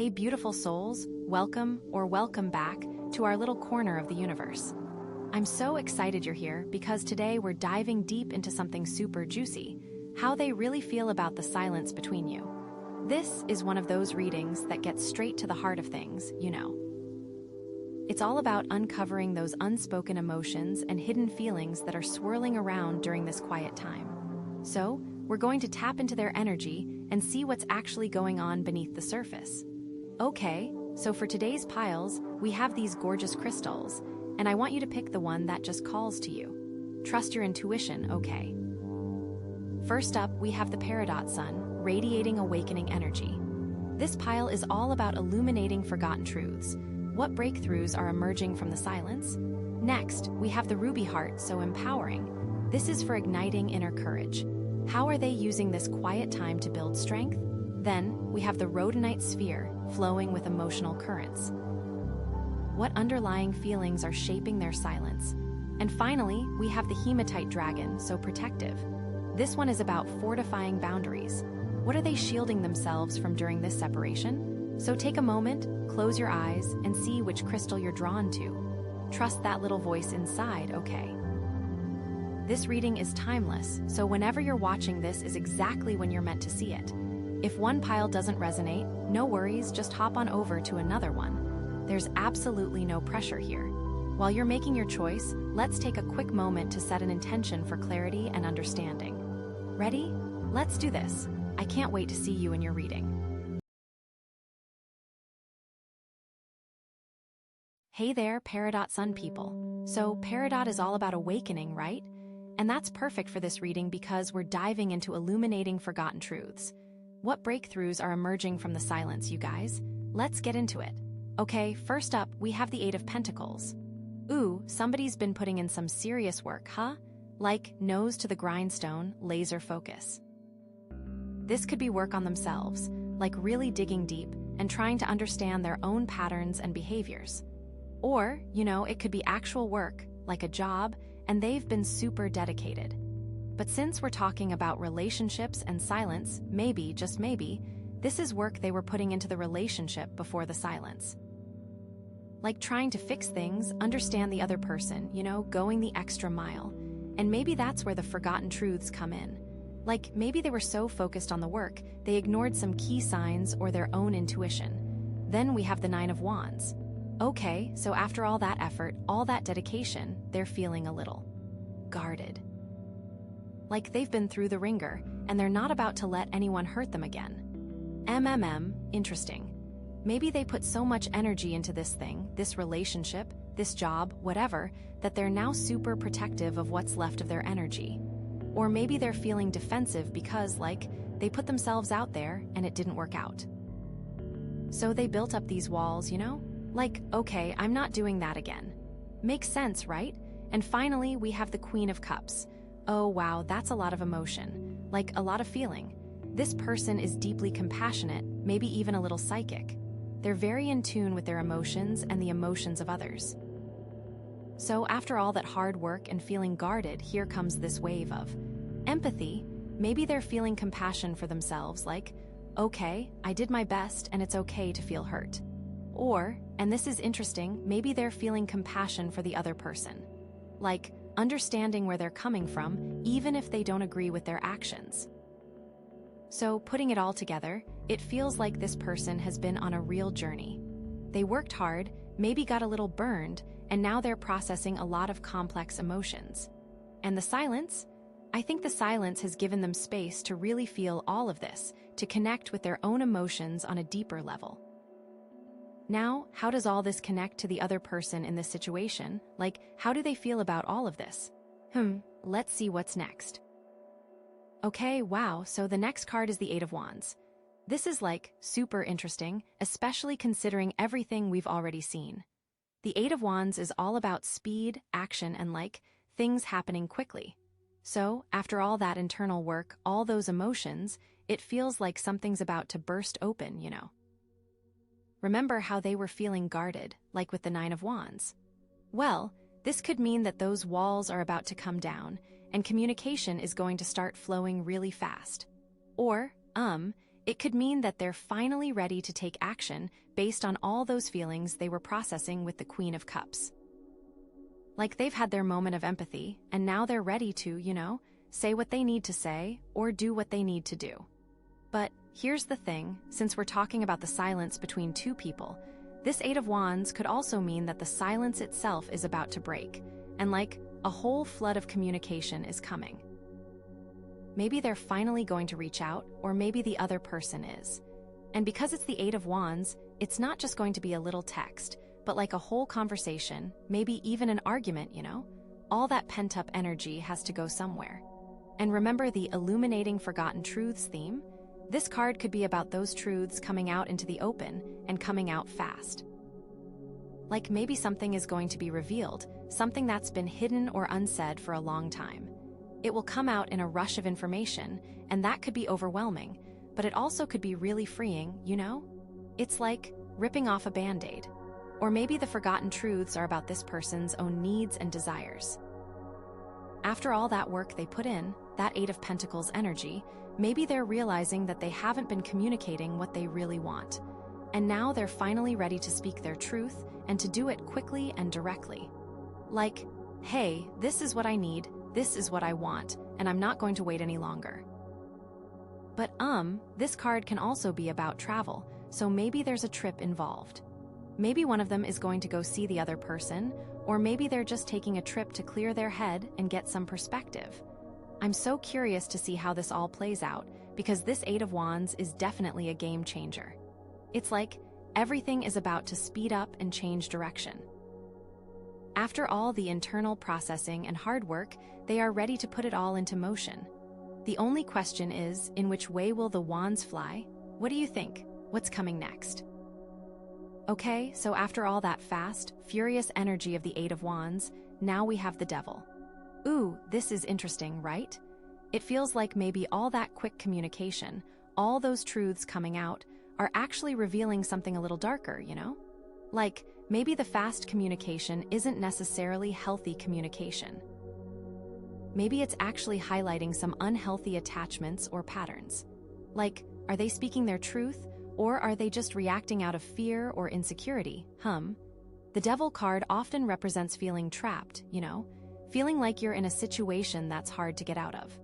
Hey beautiful souls, welcome or welcome back to our little corner of the universe. I'm so excited you're here because today we're diving deep into something super juicy, how they really feel about the silence between you. This is one of those readings that gets straight to the heart of things, you know. It's all about uncovering those unspoken emotions and hidden feelings that are swirling around during this quiet time. So, we're going to tap into their energy and see what's actually going on beneath the surface. Okay, so for today's piles, we have these gorgeous crystals, and I want you to pick the one that just calls to you. Trust your intuition, okay? First up, we have the Peridot Sun, radiating awakening energy. This pile is all about illuminating forgotten truths. What breakthroughs are emerging from the silence? Next, we have the Ruby Heart, so empowering. This is for igniting inner courage. How are they using this quiet time to build strength? Then, we have the Rhodonite sphere, flowing with emotional currents. What underlying feelings are shaping their silence? And finally, we have the Hematite dragon, so protective. This one is about fortifying boundaries. What are they shielding themselves from during this separation? So take a moment, close your eyes, and see which crystal you're drawn to. Trust that little voice inside, okay? This reading is timeless, so whenever you're watching this is exactly when you're meant to see it. If one pile doesn't resonate, no worries, just hop on over to another one. There's absolutely no pressure here. While you're making your choice, let's take a quick moment to set an intention for clarity and understanding. Ready? Let's do this. I can't wait to see you in your reading. Hey there, Peridot Sun people. So Peridot is all about awakening, right? And that's perfect for this reading because we're diving into illuminating forgotten truths. What breakthroughs are emerging from the silence, you guys? Let's get into it. Okay, first up, we have the Eight of Pentacles. Ooh, somebody's been putting in some serious work, huh? Like nose to the grindstone, laser focus. This could be work on themselves, like really digging deep and trying to understand their own patterns and behaviors. Or, it could be actual work, like a job, and they've been super dedicated. But since we're talking about relationships and silence, maybe, just maybe, this is work they were putting into the relationship before the silence. Like trying to fix things, understand the other person, going the extra mile. And maybe that's where the forgotten truths come in. Like maybe they were so focused on the work, they ignored some key signs or their own intuition. Then we have the Nine of Wands. Okay, so after all that effort, all that dedication, they're feeling a little guarded. Like they've been through the ringer, and they're not about to let anyone hurt them again. Interesting. Maybe they put so much energy into this thing, this relationship, this job, whatever, that they're now super protective of what's left of their energy. Or maybe they're feeling defensive because, they put themselves out there and it didn't work out. So they built up these walls, okay, I'm not doing that again. Makes sense, right? And finally, we have the Queen of Cups. Oh wow, that's a lot of emotion. Like a lot of feeling. This person is deeply compassionate, maybe even a little psychic. They're very in tune with their emotions and the emotions of others. So after all that hard work and feeling guarded, here comes this wave of empathy. Maybe they're feeling compassion for themselves, okay, I did my best and it's okay to feel hurt. Or, and this is interesting, maybe they're feeling compassion for the other person. Understanding where they're coming from, even if they don't agree with their actions. So, putting it all together, it feels like this person has been on a real journey. They worked hard, maybe got a little burned, and now they're processing a lot of complex emotions. And the silence? I think the silence has given them space to really feel all of this, to connect with their own emotions on a deeper level. Now, how does all this connect to the other person in this situation? How do they feel about all of this? Let's see what's next. Okay, wow, so the next card is the Eight of Wands. This is super interesting, especially considering everything we've already seen. The Eight of Wands is all about speed, action, and things happening quickly. So, after all that internal work, all those emotions, it feels like something's about to burst open, Remember how they were feeling guarded, like with the Nine of Wands? Well, this could mean that those walls are about to come down, and communication is going to start flowing really fast. Or, It could mean that they're finally ready to take action based on all those feelings they were processing with the Queen of Cups. Like they've had their moment of empathy, and now they're ready to, say what they need to say or do what they need to do. But here's the thing, since we're talking about the silence between two people, this Eight of Wands could also mean that the silence itself is about to break, and like a whole flood of communication is coming. Maybe they're finally going to reach out, or maybe the other person is. And because it's the Eight of Wands, it's not just going to be a little text, but like a whole conversation, maybe even an argument, All that pent-up energy has to go somewhere. And remember the illuminating forgotten truths theme? This card could be about those truths coming out into the open and coming out fast. Like maybe something is going to be revealed, something that's been hidden or unsaid for a long time. It will come out in a rush of information, and that could be overwhelming, but it also could be really freeing, It's like ripping off a Band-Aid. Or maybe the forgotten truths are about this person's own needs and desires. After all that work they put in, that Eight of Pentacles energy, maybe they're realizing that they haven't been communicating what they really want. And now they're finally ready to speak their truth and to do it quickly and directly. Like, hey, this is what I need, this is what I want, and I'm not going to wait any longer. But this card can also be about travel, so maybe there's a trip involved. Maybe one of them is going to go see the other person, or maybe they're just taking a trip to clear their head and get some perspective. I'm so curious to see how this all plays out, because this Eight of Wands is definitely a game changer. It's like everything is about to speed up and change direction. After all the internal processing and hard work, they are ready to put it all into motion. The only question is, in which way will the wands fly? What do you think? What's coming next? Okay, so after all that fast, furious energy of the Eight of Wands, now we have the Devil. Ooh, this is interesting, right? It feels like maybe all that quick communication, all those truths coming out, are actually revealing something a little darker, Like, maybe the fast communication isn't necessarily healthy communication. Maybe it's actually highlighting some unhealthy attachments or patterns. Like, are they speaking their truth, or are they just reacting out of fear or insecurity? The Devil card often represents feeling trapped, feeling like you're in a situation that's hard to get out of.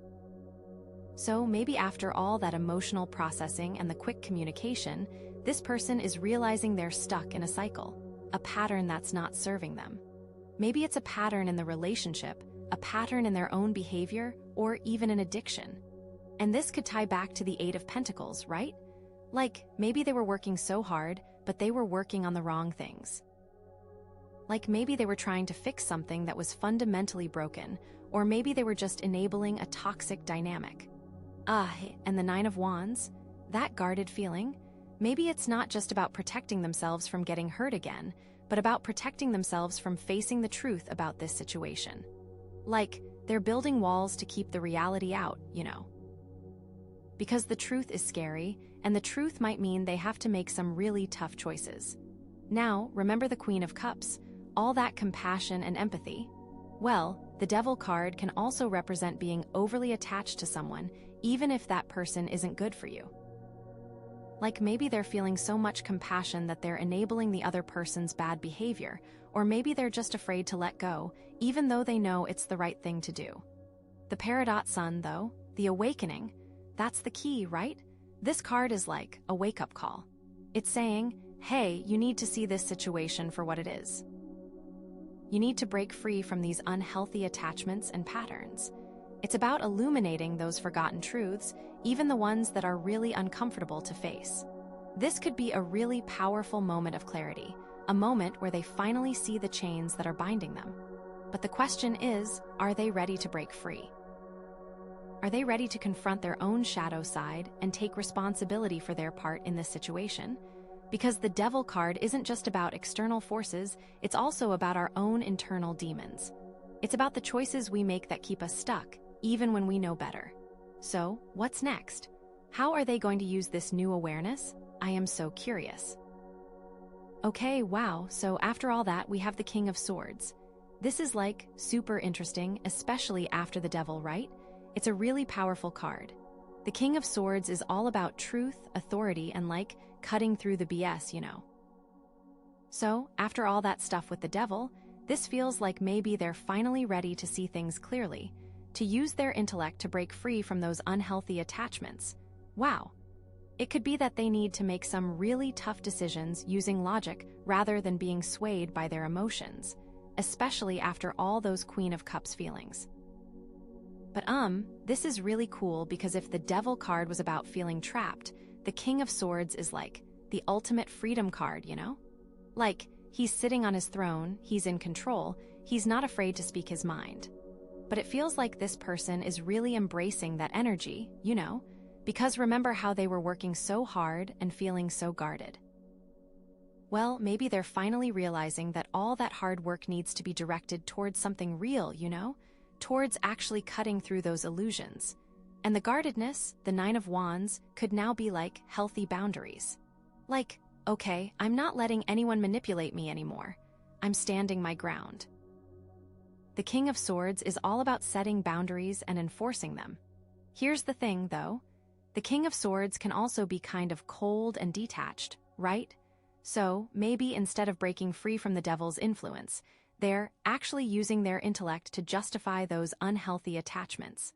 So maybe after all that emotional processing and the quick communication, this person is realizing they're stuck in a cycle, a pattern that's not serving them. Maybe it's a pattern in the relationship, a pattern in their own behavior, or even an addiction. And this could tie back to the Eight of Pentacles, right? Like, maybe they were working so hard, but they were working on the wrong things. Like maybe they were trying to fix something that was fundamentally broken, or maybe they were just enabling a toxic dynamic. And the Nine of Wands? That guarded feeling? Maybe it's not just about protecting themselves from getting hurt again, but about protecting themselves from facing the truth about this situation. Like, they're building walls to keep the reality out, Because the truth is scary, and the truth might mean they have to make some really tough choices. Now, remember the Queen of Cups, all that compassion and empathy? Well, the Devil card can also represent being overly attached to someone, even if that person isn't good for you. Like maybe they're feeling so much compassion that they're enabling the other person's bad behavior, or maybe they're just afraid to let go, even though they know it's the right thing to do. The Peridot Sun, though, the awakening, that's the key, right? This card is like a wake-up call. It's saying, hey, you need to see this situation for what it is. You need to break free from these unhealthy attachments and patterns. It's about illuminating those forgotten truths, even the ones that are really uncomfortable to face. This could be a really powerful moment of clarity, a moment where they finally see the chains that are binding them. But the question is, are they ready to break free? Are they ready to confront their own shadow side and take responsibility for their part in this situation? Because the Devil card isn't just about external forces, it's also about our own internal demons. It's about the choices we make that keep us stuck, even when we know better. So, what's next? How are they going to use this new awareness? I am so curious. Okay, wow, so after all that, we have the King of Swords. This is like super interesting, especially after the Devil, right? It's a really powerful card. The King of Swords is all about truth, authority, and cutting through the BS, you know. So, after all that stuff with the devil, this feels like maybe they're finally ready to see things clearly, to use their intellect to break free from those unhealthy attachments. Wow. It could be that they need to make some really tough decisions using logic rather than being swayed by their emotions, especially after all those Queen of Cups feelings. But this is really cool because if the Devil card was about feeling trapped, the King of Swords is the ultimate freedom card, you know? He's sitting on his throne, he's in control, he's not afraid to speak his mind. But it feels like this person is really embracing that energy, you know, because remember how they were working so hard and feeling so guarded. Well, maybe they're finally realizing that all that hard work needs to be directed towards something real, you know? Towards actually cutting through those illusions. And the guardedness, the Nine of Wands, could now be healthy boundaries. Okay, I'm not letting anyone manipulate me anymore. I'm standing my ground. The King of Swords is all about setting boundaries and enforcing them. Here's the thing, though. The King of Swords can also be kind of cold and detached, right? So, maybe instead of breaking free from the devil's influence, they're actually using their intellect to justify those unhealthy attachments.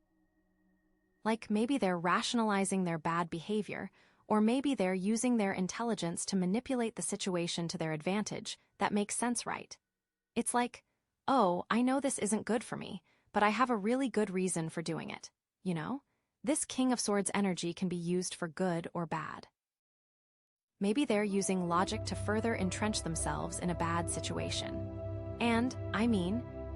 Maybe they're rationalizing their bad behavior, or maybe they're using their intelligence to manipulate the situation to their advantage. That makes sense, right? It's oh, I know this isn't good for me, but I have a really good reason for doing it, you know? This King of Swords energy can be used for good or bad. Maybe they're using logic to further entrench themselves in a bad situation. And,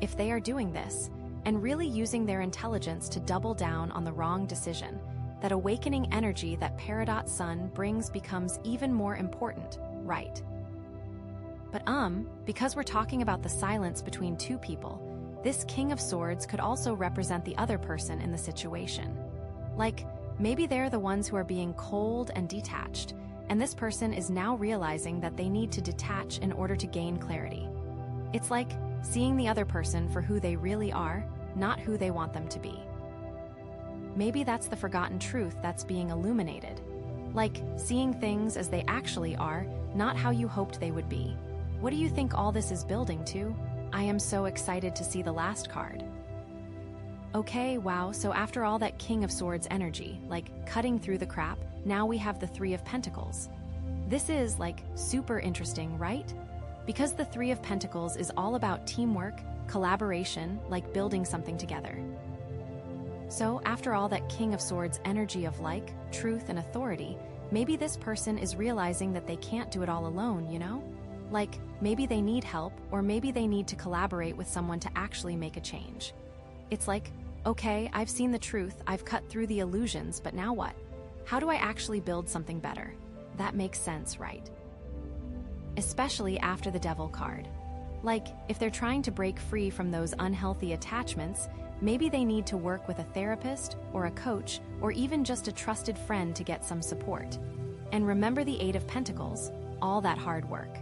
if they are doing this, and really using their intelligence to double down on the wrong decision, that awakening energy that Peridot Sun brings becomes even more important, right? But because we're talking about the silence between two people, this King of Swords could also represent the other person in the situation. Maybe they're the ones who are being cold and detached, and this person is now realizing that they need to detach in order to gain clarity. It's seeing the other person for who they really are, not who they want them to be. Maybe that's the forgotten truth that's being illuminated. Seeing things as they actually are, not how you hoped they would be. What do you think all this is building to? I am so excited to see the last card. Okay, wow, so after all that King of Swords energy, cutting through the crap, now we have the Three of Pentacles. This is, super interesting, right? Because the Three of Pentacles is all about teamwork, collaboration, building something together. So, after all that King of Swords energy of truth and authority, maybe this person is realizing that they can't do it all alone, you know? Maybe they need help, or maybe they need to collaborate with someone to actually make a change. It's okay, I've seen the truth, I've cut through the illusions, but now what? How do I actually build something better? That makes sense, right? Especially after the Devil card. If they're trying to break free from those unhealthy attachments, maybe they need to work with a therapist or a coach or even just a trusted friend to get some support. And remember the Eight of Pentacles, all that hard work.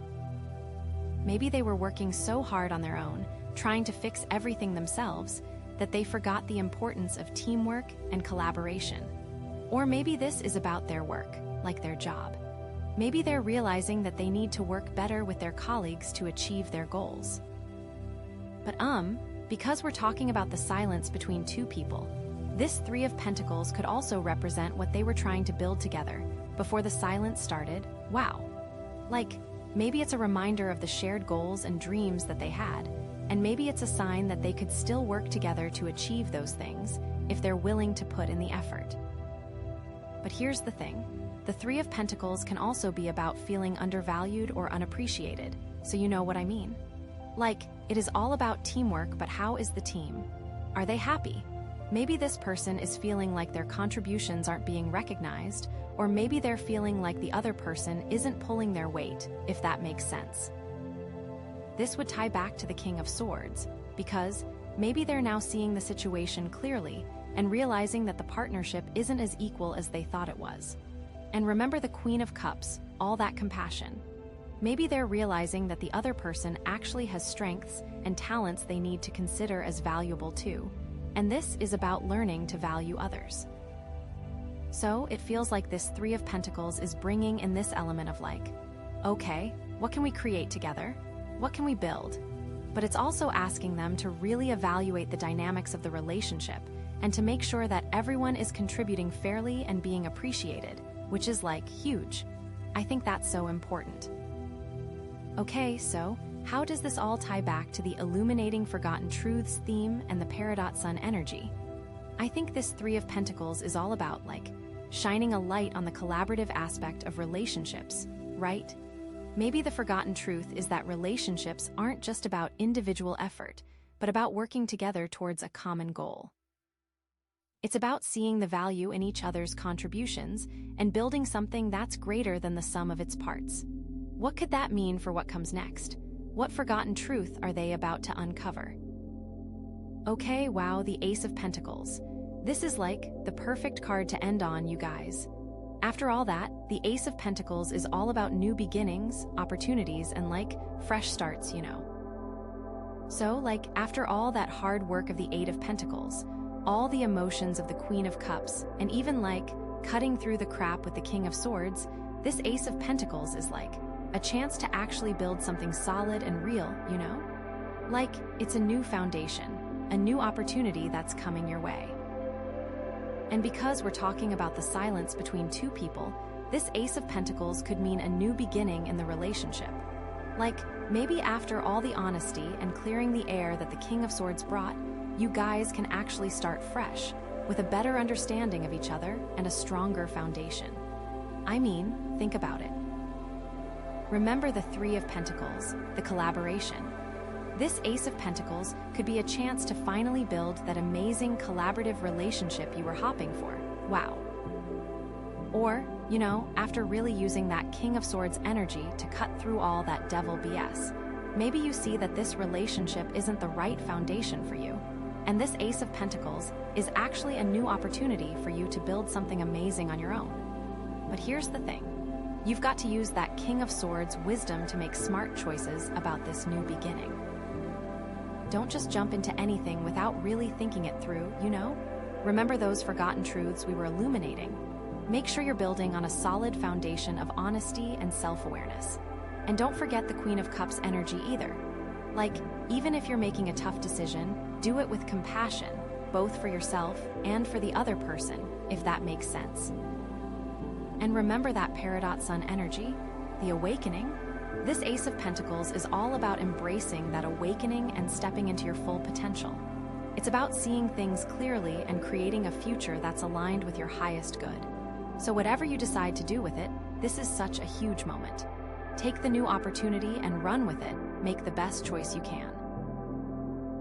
Maybe they were working so hard on their own, trying to fix everything themselves, that they forgot the importance of teamwork and collaboration. Or maybe this is about their work, their job. Maybe they're realizing that they need to work better with their colleagues to achieve their goals. But because we're talking about the silence between two people, this Three of Pentacles could also represent what they were trying to build together before the silence started. Wow. Maybe it's a reminder of the shared goals and dreams that they had, and maybe it's a sign that they could still work together to achieve those things if they're willing to put in the effort. But here's the thing. The Three of Pentacles can also be about feeling undervalued or unappreciated, so you know what I mean. It is all about teamwork, but how is the team? Are they happy? Maybe this person is feeling like their contributions aren't being recognized, or maybe they're feeling like the other person isn't pulling their weight, if that makes sense. This would tie back to the King of Swords, because maybe they're now seeing the situation clearly and realizing that the partnership isn't as equal as they thought it was. And remember the Queen of Cups, all that compassion. Maybe they're realizing that the other person actually has strengths and talents they need to consider as valuable too. And this is about learning to value others. So it feels like this Three of Pentacles is bringing in this element of like, okay, what can we create together? What can we build? But it's also asking them to really evaluate the dynamics of the relationship and to make sure that everyone is contributing fairly and being appreciated, which is like huge. I think that's so important. Okay, so how does this all tie back to the illuminating forgotten truths theme and the Peridot Sun energy? I think this Three of Pentacles is all about like shining a light on the collaborative aspect of relationships, right? Maybe the forgotten truth is that relationships aren't just about individual effort, but about working together towards a common goal. It's about seeing the value in each other's contributions and building something that's greater than the sum of its parts. What could that mean for what comes next? What forgotten truth are they about to uncover? Okay, wow, the Ace of Pentacles. This is like the perfect card to end on, you guys. After all that, the Ace of Pentacles is all about new beginnings, opportunities, and like fresh starts, you know. So, like, after all that hard work of the Eight of Pentacles, all the emotions of the Queen of Cups, and even like cutting through the crap with the King of Swords, this Ace of Pentacles is like a chance to actually build something solid and real, you know? Like, it's a new foundation, a new opportunity that's coming your way. And because we're talking about the silence between two people, this Ace of Pentacles could mean a new beginning in the relationship. Like, maybe after all the honesty and clearing the air that the King of Swords brought, you guys can actually start fresh, with a better understanding of each other and a stronger foundation. I mean, think about it. Remember the Three of Pentacles, the collaboration. This Ace of Pentacles could be a chance to finally build that amazing collaborative relationship you were hopping for. Wow. Or, you know, after really using that King of Swords energy to cut through all that devil BS, maybe you see that this relationship isn't the right foundation for you. And this Ace of Pentacles is actually a new opportunity for you to build something amazing on your own. But here's the thing. You've got to use that King of Swords wisdom to make smart choices about this new beginning. Don't just jump into anything without really thinking it through, you know? Remember those forgotten truths we were illuminating? Make sure you're building on a solid foundation of honesty and self-awareness. And don't forget the Queen of Cups energy either. Like, even if you're making a tough decision, do it with compassion, both for yourself and for the other person, if that makes sense. And remember that Peridot Sun energy, the awakening. This Ace of Pentacles is all about embracing that awakening and stepping into your full potential. It's about seeing things clearly and creating a future that's aligned with your highest good. So whatever you decide to do with it, this is such a huge moment. Take the new opportunity and run with it. Make the best choice you can.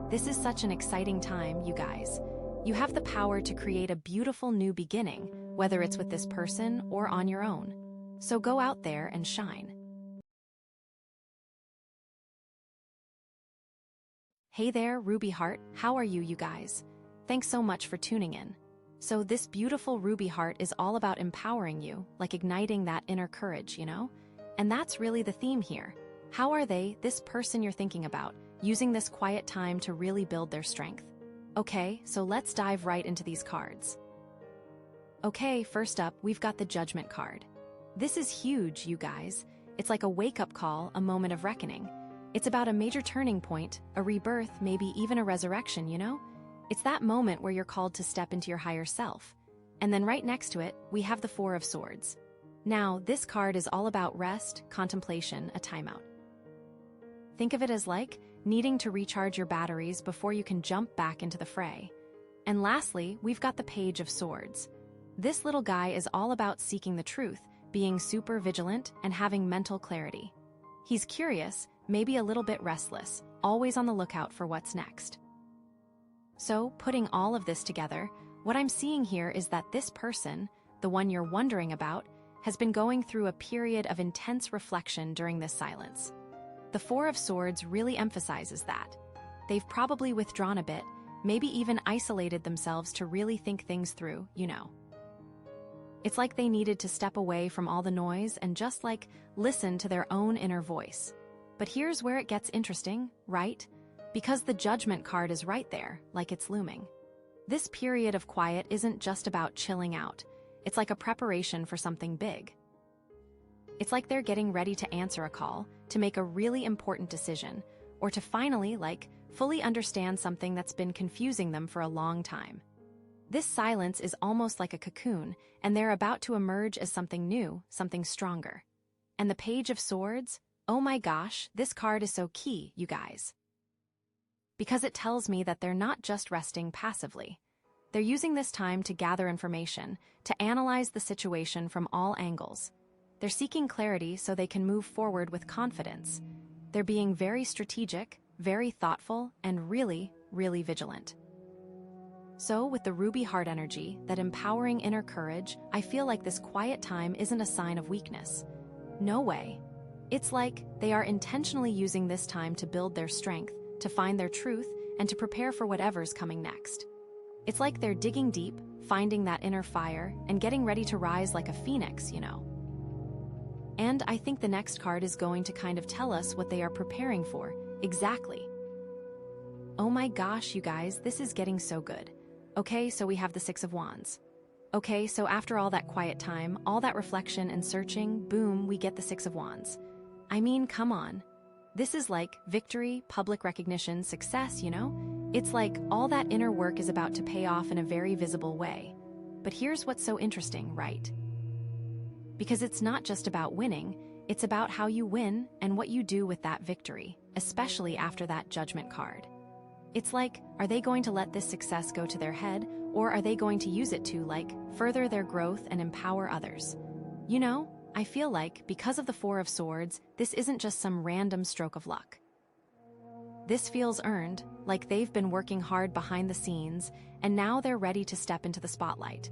This is such an exciting time, you guys. You have the power to create a beautiful new beginning, whether it's with this person or on your own. So go out there and shine. Hey there, Ruby Heart, how are you guys? Thanks so much for tuning in. So this beautiful Ruby Heart is all about empowering you, like igniting that inner courage, you know? And that's really the theme here. How are they, this person you're thinking about, using this quiet time to really build their strength? Okay, so let's dive right into these cards. Okay, first up, we've got the Judgment card. This is huge, you guys. It's like a wake-up call, a moment of reckoning. It's about a major turning point, a rebirth, maybe even a resurrection, you know? It's that moment where you're called to step into your higher self. And then right next to it, we have the Four of Swords. Now, this card is all about rest, contemplation, a timeout. Think of it as like needing to recharge your batteries before you can jump back into the fray. And lastly, we've got the Page of Swords. This little guy is all about seeking the truth, being super vigilant, and having mental clarity. He's curious, maybe a little bit restless, always on the lookout for what's next. So, putting all of this together, what I'm seeing here is that this person, the one you're wondering about, has been going through a period of intense reflection during this silence. The Four of Swords really emphasizes that. They've probably withdrawn a bit, maybe even isolated themselves to really think things through, you know. It's like they needed to step away from all the noise and just like listen to their own inner voice. But here's where it gets interesting, right? Because the Judgment card is right there, like it's looming. This period of quiet isn't just about chilling out. It's like a preparation for something big. It's like they're getting ready to answer a call, to make a really important decision, or to finally, fully understand something that's been confusing them for a long time. This silence is almost like a cocoon, and they're about to emerge as something new, something stronger. And the Page of Swords? Oh my gosh, this card is so key, you guys. Because it tells me that they're not just resting passively. They're using this time to gather information, to analyze the situation from all angles. They're seeking clarity so they can move forward with confidence. They're being very strategic, very thoughtful, and really, really vigilant. So, with the ruby heart energy, that empowering inner courage, I feel like this quiet time isn't a sign of weakness. No way. It's like they are intentionally using this time to build their strength, to find their truth, and to prepare for whatever's coming next. It's like they're digging deep, finding that inner fire, and getting ready to rise like a phoenix, And I think the next card is going to kind of tell us what they are preparing for, exactly. Oh my gosh, you guys, this is getting so good. Okay, so we have the Six of Wands. Okay, so after all that quiet time, all that reflection and searching, boom, we get the Six of Wands. I mean, come on. This is like victory, public recognition, success, It's like all that inner work is about to pay off in a very visible way. But here's what's so interesting, right? Because it's not just about winning, it's about how you win and what you do with that victory, especially after that Judgment card. It's like, are they going to let this success go to their head, or are they going to use it to, further their growth and empower others? I feel like, because of the Four of Swords, this isn't just some random stroke of luck. This feels earned, like they've been working hard behind the scenes, and now they're ready to step into the spotlight.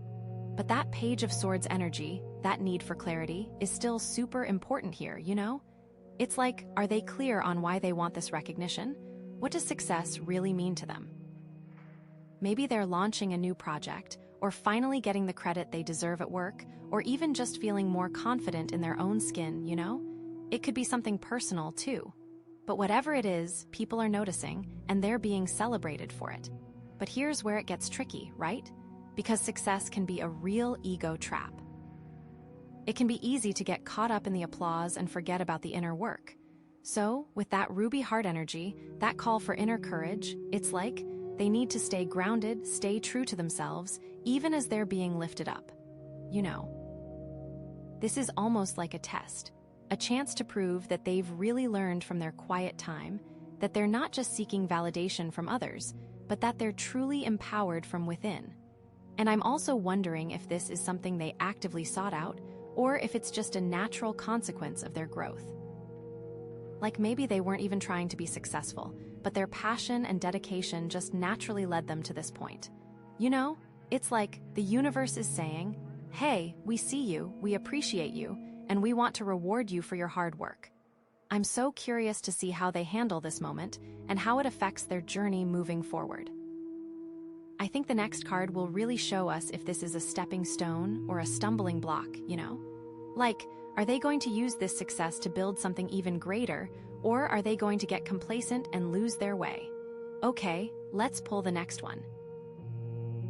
But that Page of Swords energy, that need for clarity, is still super important here, It's like, are they clear on why they want this recognition? What does success really mean to them? Maybe they're launching a new project, or finally getting the credit they deserve at work, or even just feeling more confident in their own skin, It could be something personal, too. But whatever it is, people are noticing, and they're being celebrated for it. But here's where it gets tricky, right? Because success can be a real ego trap. It can be easy to get caught up in the applause and forget about the inner work. So, with that ruby heart energy, that call for inner courage, it's like they need to stay grounded, stay true to themselves, even as they're being lifted up. This is almost like a test, a chance to prove that they've really learned from their quiet time, that they're not just seeking validation from others, but that they're truly empowered from within. And I'm also wondering if this is something they actively sought out, or if it's just a natural consequence of their growth. Like maybe they weren't even trying to be successful, but their passion and dedication just naturally led them to this point. It's like the universe is saying, hey, we see you, we appreciate you, and we want to reward you for your hard work. I'm so curious to see how they handle this moment and how it affects their journey moving forward. I think the next card will really show us if this is a stepping stone or a stumbling block, Are they going to use this success to build something even greater, or are they going to get complacent and lose their way? Okay, let's pull the next one.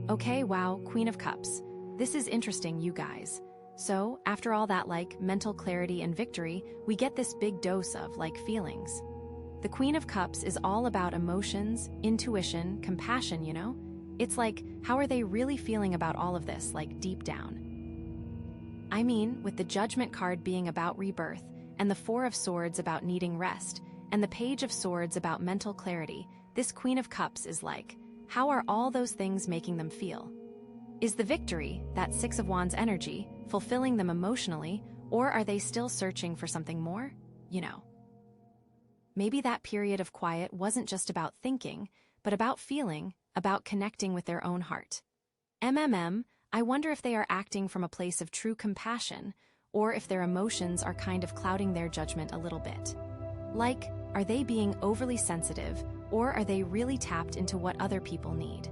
Okay, wow, Queen of Cups. This is interesting, you guys. So, after all that mental clarity and victory, we get this big dose of feelings. The Queen of Cups is all about emotions, intuition, compassion, It's like, how are they really feeling about all of this, deep down? I mean, with the Judgment card being about rebirth, and the Four of Swords about needing rest, and the Page of Swords about mental clarity, this Queen of Cups is like, how are all those things making them feel? Is the victory, that Six of Wands energy, fulfilling them emotionally, or are they still searching for something more? Maybe that period of quiet wasn't just about thinking, but about feeling, about connecting with their own heart. I wonder if they are acting from a place of true compassion, or if their emotions are kind of clouding their judgment a little bit. Are they being overly sensitive, or are they really tapped into what other people need?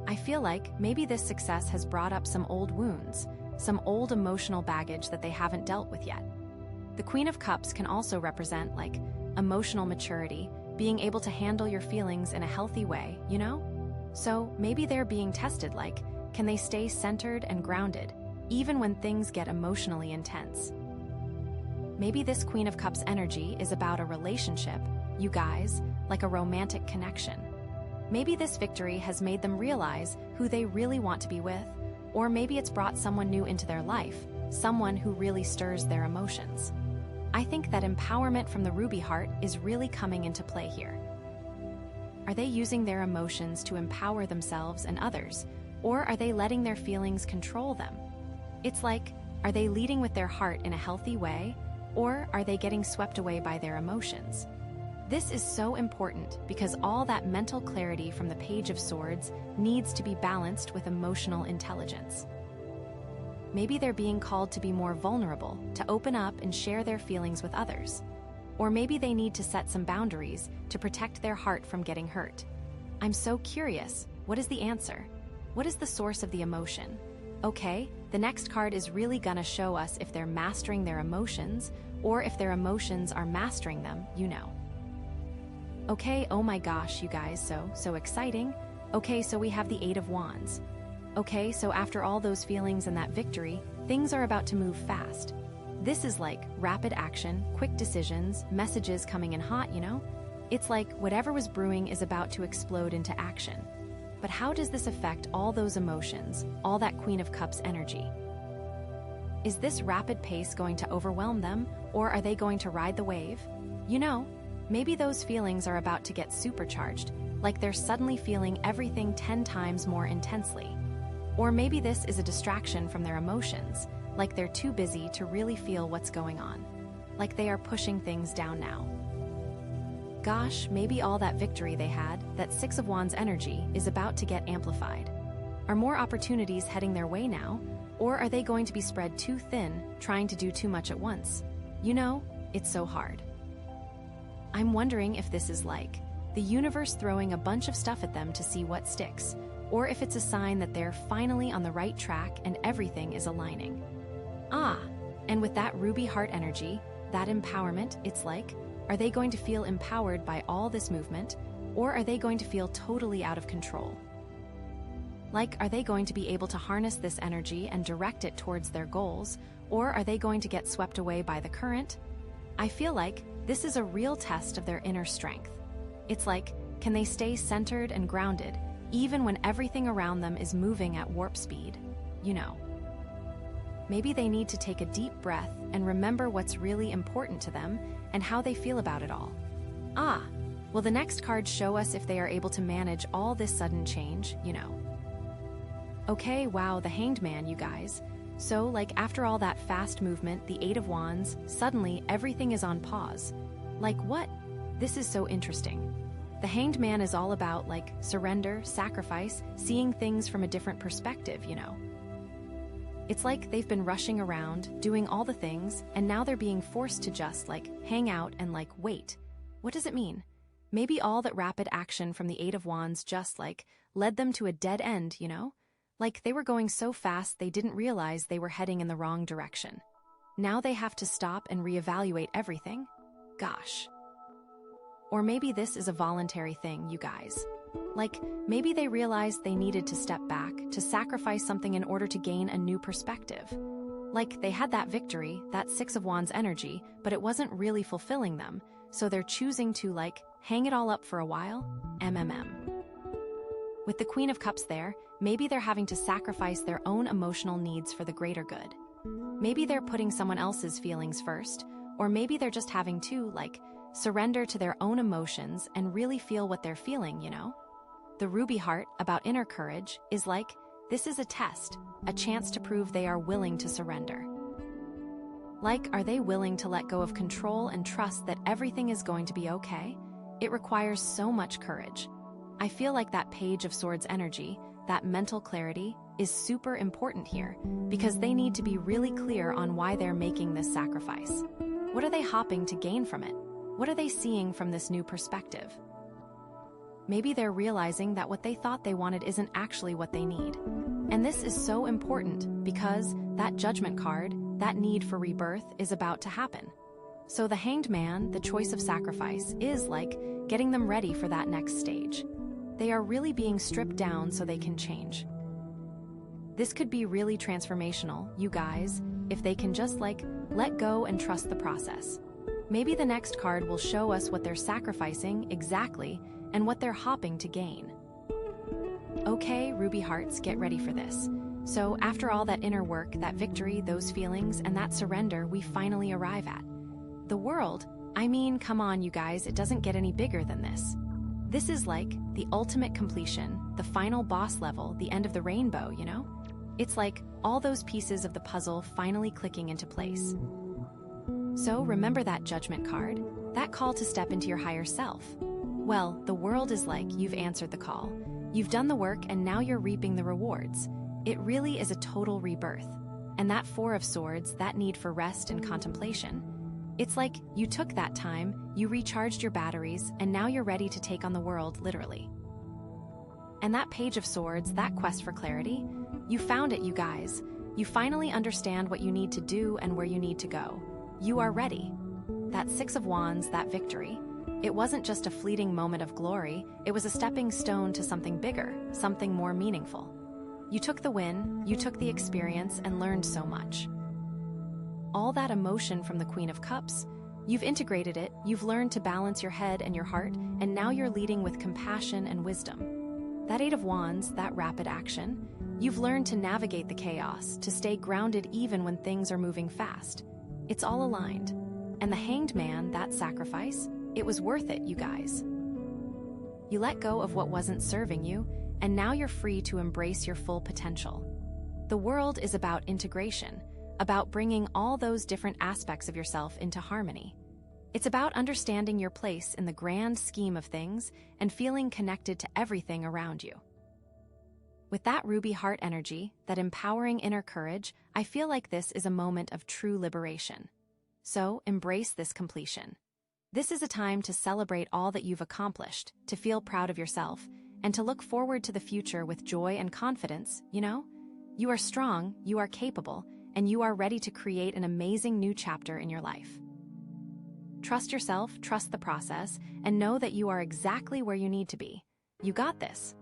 I feel like maybe this success has brought up some old wounds, some old emotional baggage that they haven't dealt with yet. The Queen of Cups can also represent, emotional maturity, being able to handle your feelings in a healthy way, So maybe they're being tested, can they stay centered and grounded, even when things get emotionally intense? Maybe this Queen of Cups energy is about a relationship, you guys, like a romantic connection. Maybe this victory has made them realize who they really want to be with, or maybe it's brought someone new into their life, someone who really stirs their emotions. I think that empowerment from the ruby heart is really coming into play here. Are they using their emotions to empower themselves and others, or are they letting their feelings control them? It's like, are they leading with their heart in a healthy way, or are they getting swept away by their emotions? This is so important because all that mental clarity from the Page of Swords needs to be balanced with emotional intelligence. Maybe they're being called to be more vulnerable, to open up and share their feelings with others. Or maybe they need to set some boundaries to protect their heart from getting hurt. I'm so curious, what is the answer? What is the source of the emotion? Okay, the next card is really gonna show us if they're mastering their emotions or if their emotions are mastering them, you know. Okay, oh my gosh, you guys, so exciting. Okay, so we have the Eight of Wands. Okay, so after all those feelings and that victory, things are about to move fast. This is like rapid action, quick decisions, messages coming in hot, you know? It's like whatever was brewing is about to explode into action. But how does this affect all those emotions, all that Queen of Cups energy? Is this rapid pace going to overwhelm them, or are they going to ride the wave? You know, maybe those feelings are about to get supercharged, like they're suddenly feeling everything 10 times more intensely. Or maybe this is a distraction from their emotions, like they're too busy to really feel what's going on. Like they are pushing things down now. Gosh, maybe all that victory they had, that Six of Wands energy, is about to get amplified. Are more opportunities heading their way now, or are they going to be spread too thin, trying to do too much at once? You know, it's so hard. I'm wondering if this is like the universe throwing a bunch of stuff at them to see what sticks, or if it's a sign that they're finally on the right track and everything is aligning. And with that ruby heart energy, that empowerment, it's like, are they going to feel empowered by all this movement, or are they going to feel totally out of control? Like, are they going to be able to harness this energy and direct it towards their goals, or are they going to get swept away by the current? I feel like this is a real test of their inner strength. It's like, can they stay centered and grounded, even when everything around them is moving at warp speed? You know. Maybe they need to take a deep breath and remember what's really important to them and how they feel about it all. Will the next cards show us if they are able to manage all this sudden change, you know? Okay, wow, the Hanged Man, you guys. So, like, after all that fast movement, the Eight of Wands, suddenly everything is on pause. Like, what? This is so interesting. The Hanged Man is all about, like, surrender, sacrifice, seeing things from a different perspective, you know? It's like they've been rushing around, doing all the things, and now they're being forced to just, like, hang out and, like, wait. What does it mean? Maybe all that rapid action from the Eight of Wands just, like, led them to a dead end, you know? Like, they were going so fast they didn't realize they were heading in the wrong direction. Now they have to stop and reevaluate everything? Gosh. Or maybe this is a voluntary thing, you guys. Like, maybe they realized they needed to step back, to sacrifice something in order to gain a new perspective. Like, they had that victory, that Six of Wands energy, but it wasn't really fulfilling them, so they're choosing to, like, hang it all up for a while? With the Queen of Cups there, maybe they're having to sacrifice their own emotional needs for the greater good. Maybe they're putting someone else's feelings first, or maybe they're just having to, like, surrender to their own emotions and really feel what they're feeling, you know? The Ruby Heart, about inner courage, is like, this is a test, a chance to prove they are willing to surrender. Like, are they willing to let go of control and trust that everything is going to be okay? It requires so much courage. I feel like that Page of Swords energy, that mental clarity, is super important here, because they need to be really clear on why they're making this sacrifice. What are they hoping to gain from it? What are they seeing from this new perspective? Maybe they're realizing that what they thought they wanted isn't actually what they need. And this is so important because that Judgment card, that need for rebirth, is about to happen. So the Hanged Man, the choice of sacrifice, is like getting them ready for that next stage. They are really being stripped down so they can change. This could be really transformational, you guys, if they can just let go and trust the process. Maybe the next card will show us what they're sacrificing exactly and what they're hoping to gain. Okay, Ruby Hearts, get ready for this. So after all that inner work, that victory, those feelings, and that surrender, we finally arrive at the world. I mean, come on, you guys, it doesn't get any bigger than this. This is like the ultimate completion, the final boss level, the end of the rainbow, you know? It's like all those pieces of the puzzle finally clicking into place. So remember that judgment card, that call to step into your higher self. Well, the world is like you've answered the call. You've done the work and now you're reaping the rewards. It really is a total rebirth. And that Four of Swords, that need for rest and contemplation, it's like you took that time, you recharged your batteries, and now you're ready to take on the world, literally. And that Page of Swords, that quest for clarity, you found it, you guys. You finally understand what you need to do and where you need to go. You are ready. That Six of Wands, that victory, it wasn't just a fleeting moment of glory, it was a stepping stone to something bigger, something more meaningful. You took the win, you took the experience, and learned so much. All that emotion from the Queen of Cups, you've integrated it, you've learned to balance your head and your heart, and now you're leading with compassion and wisdom. That Eight of Wands, that rapid action, you've learned to navigate the chaos, to stay grounded even when things are moving fast. It's all aligned. And the Hanged Man, that sacrifice, it was worth it, you guys. You let go of what wasn't serving you, and now you're free to embrace your full potential. The world is about integration, about bringing all those different aspects of yourself into harmony. It's about understanding your place in the grand scheme of things and feeling connected to everything around you. With that ruby heart energy, that empowering inner courage, I feel like this is a moment of true liberation. So embrace this completion. This is a time to celebrate all that you've accomplished, to feel proud of yourself, and to look forward to the future with joy and confidence, you know? You are strong, you are capable, and you are ready to create an amazing new chapter in your life. Trust yourself, trust the process, and know that you are exactly where you need to be. You got this.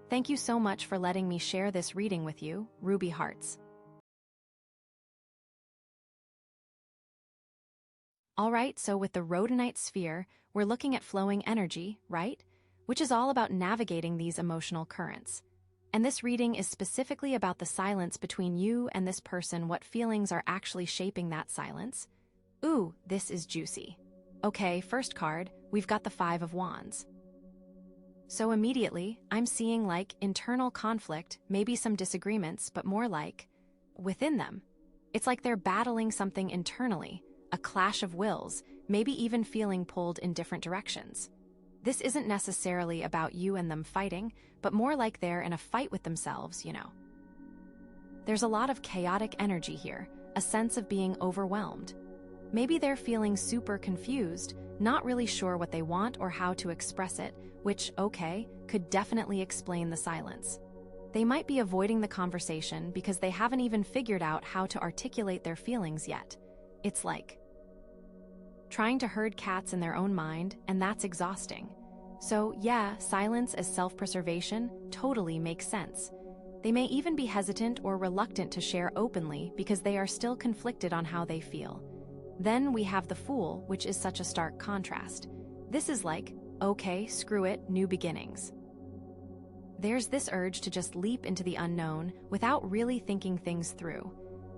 Thank you so much for letting me share this reading with you, Ruby Hearts. Alright, so with the Rhodonite sphere, we're looking at flowing energy, right? Which is all about navigating these emotional currents. And this reading is specifically about the silence between you and this person, what feelings are actually shaping that silence. Ooh, this is juicy. Okay, first card, we've got the Five of Wands. So immediately, I'm seeing like internal conflict, maybe some disagreements, but more like within them. It's like they're battling something internally, a clash of wills, maybe even feeling pulled in different directions. This isn't necessarily about you and them fighting, but more like they're in a fight with themselves, you know. There's a lot of chaotic energy here, a sense of being overwhelmed. Maybe they're feeling super confused, not really sure what they want or how to express it, which, okay, could definitely explain the silence. They might be avoiding the conversation because they haven't even figured out how to articulate their feelings yet. It's like trying to herd cats in their own mind, and that's exhausting. So yeah, silence as self-preservation totally makes sense. They may even be hesitant or reluctant to share openly because they are still conflicted on how they feel. Then we have the Fool, which is such a stark contrast. This is like, okay, screw it, new beginnings. There's this urge to just leap into the unknown without really thinking things through.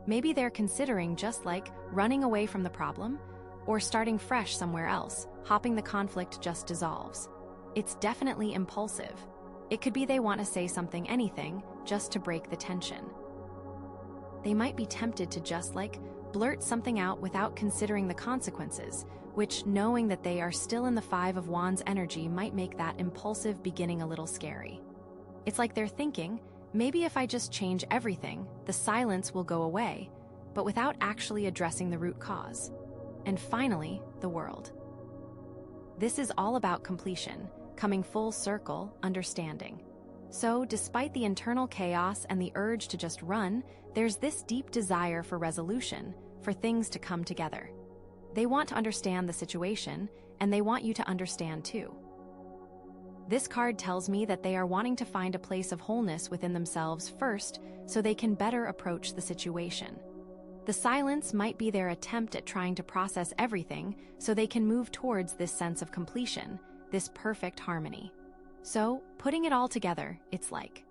Maybe they're considering just like running away from the problem, or starting fresh somewhere else, hoping the conflict just dissolves. It's definitely impulsive. It could be they want to say something, anything, just to break the tension. They might be tempted to just like blurt something out without considering the consequences, which, knowing that they are still in the Five of Wands energy, might make that impulsive beginning a little scary. It's like they're thinking, maybe if I just change everything, the silence will go away, but without actually addressing the root cause. And finally, the World. This is all about completion, coming full circle, understanding. So, despite the internal chaos and the urge to just run, there's this deep desire for resolution, for things to come together. They want to understand the situation, and they want you to understand too. This card tells me that they are wanting to find a place of wholeness within themselves first so they can better approach the situation. The silence might be their attempt at trying to process everything so they can move towards this sense of completion, this perfect harmony. So, putting it all together, it's like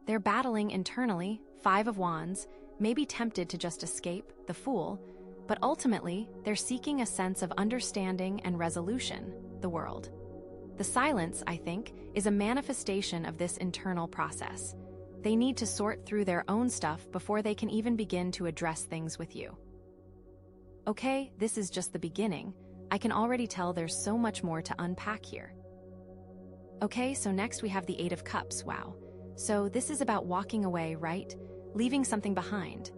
they're battling internally, Five of Wands, maybe tempted to just escape, the Fool, but ultimately, they're seeking a sense of understanding and resolution, the World. The silence, I think, is a manifestation of this internal process. They need to sort through their own stuff before they can even begin to address things with you. Okay, this is just the beginning. I can already tell there's so much more to unpack here. Okay, so next we have the Eight of Cups, wow. So this is about walking away, right? Leaving something behind.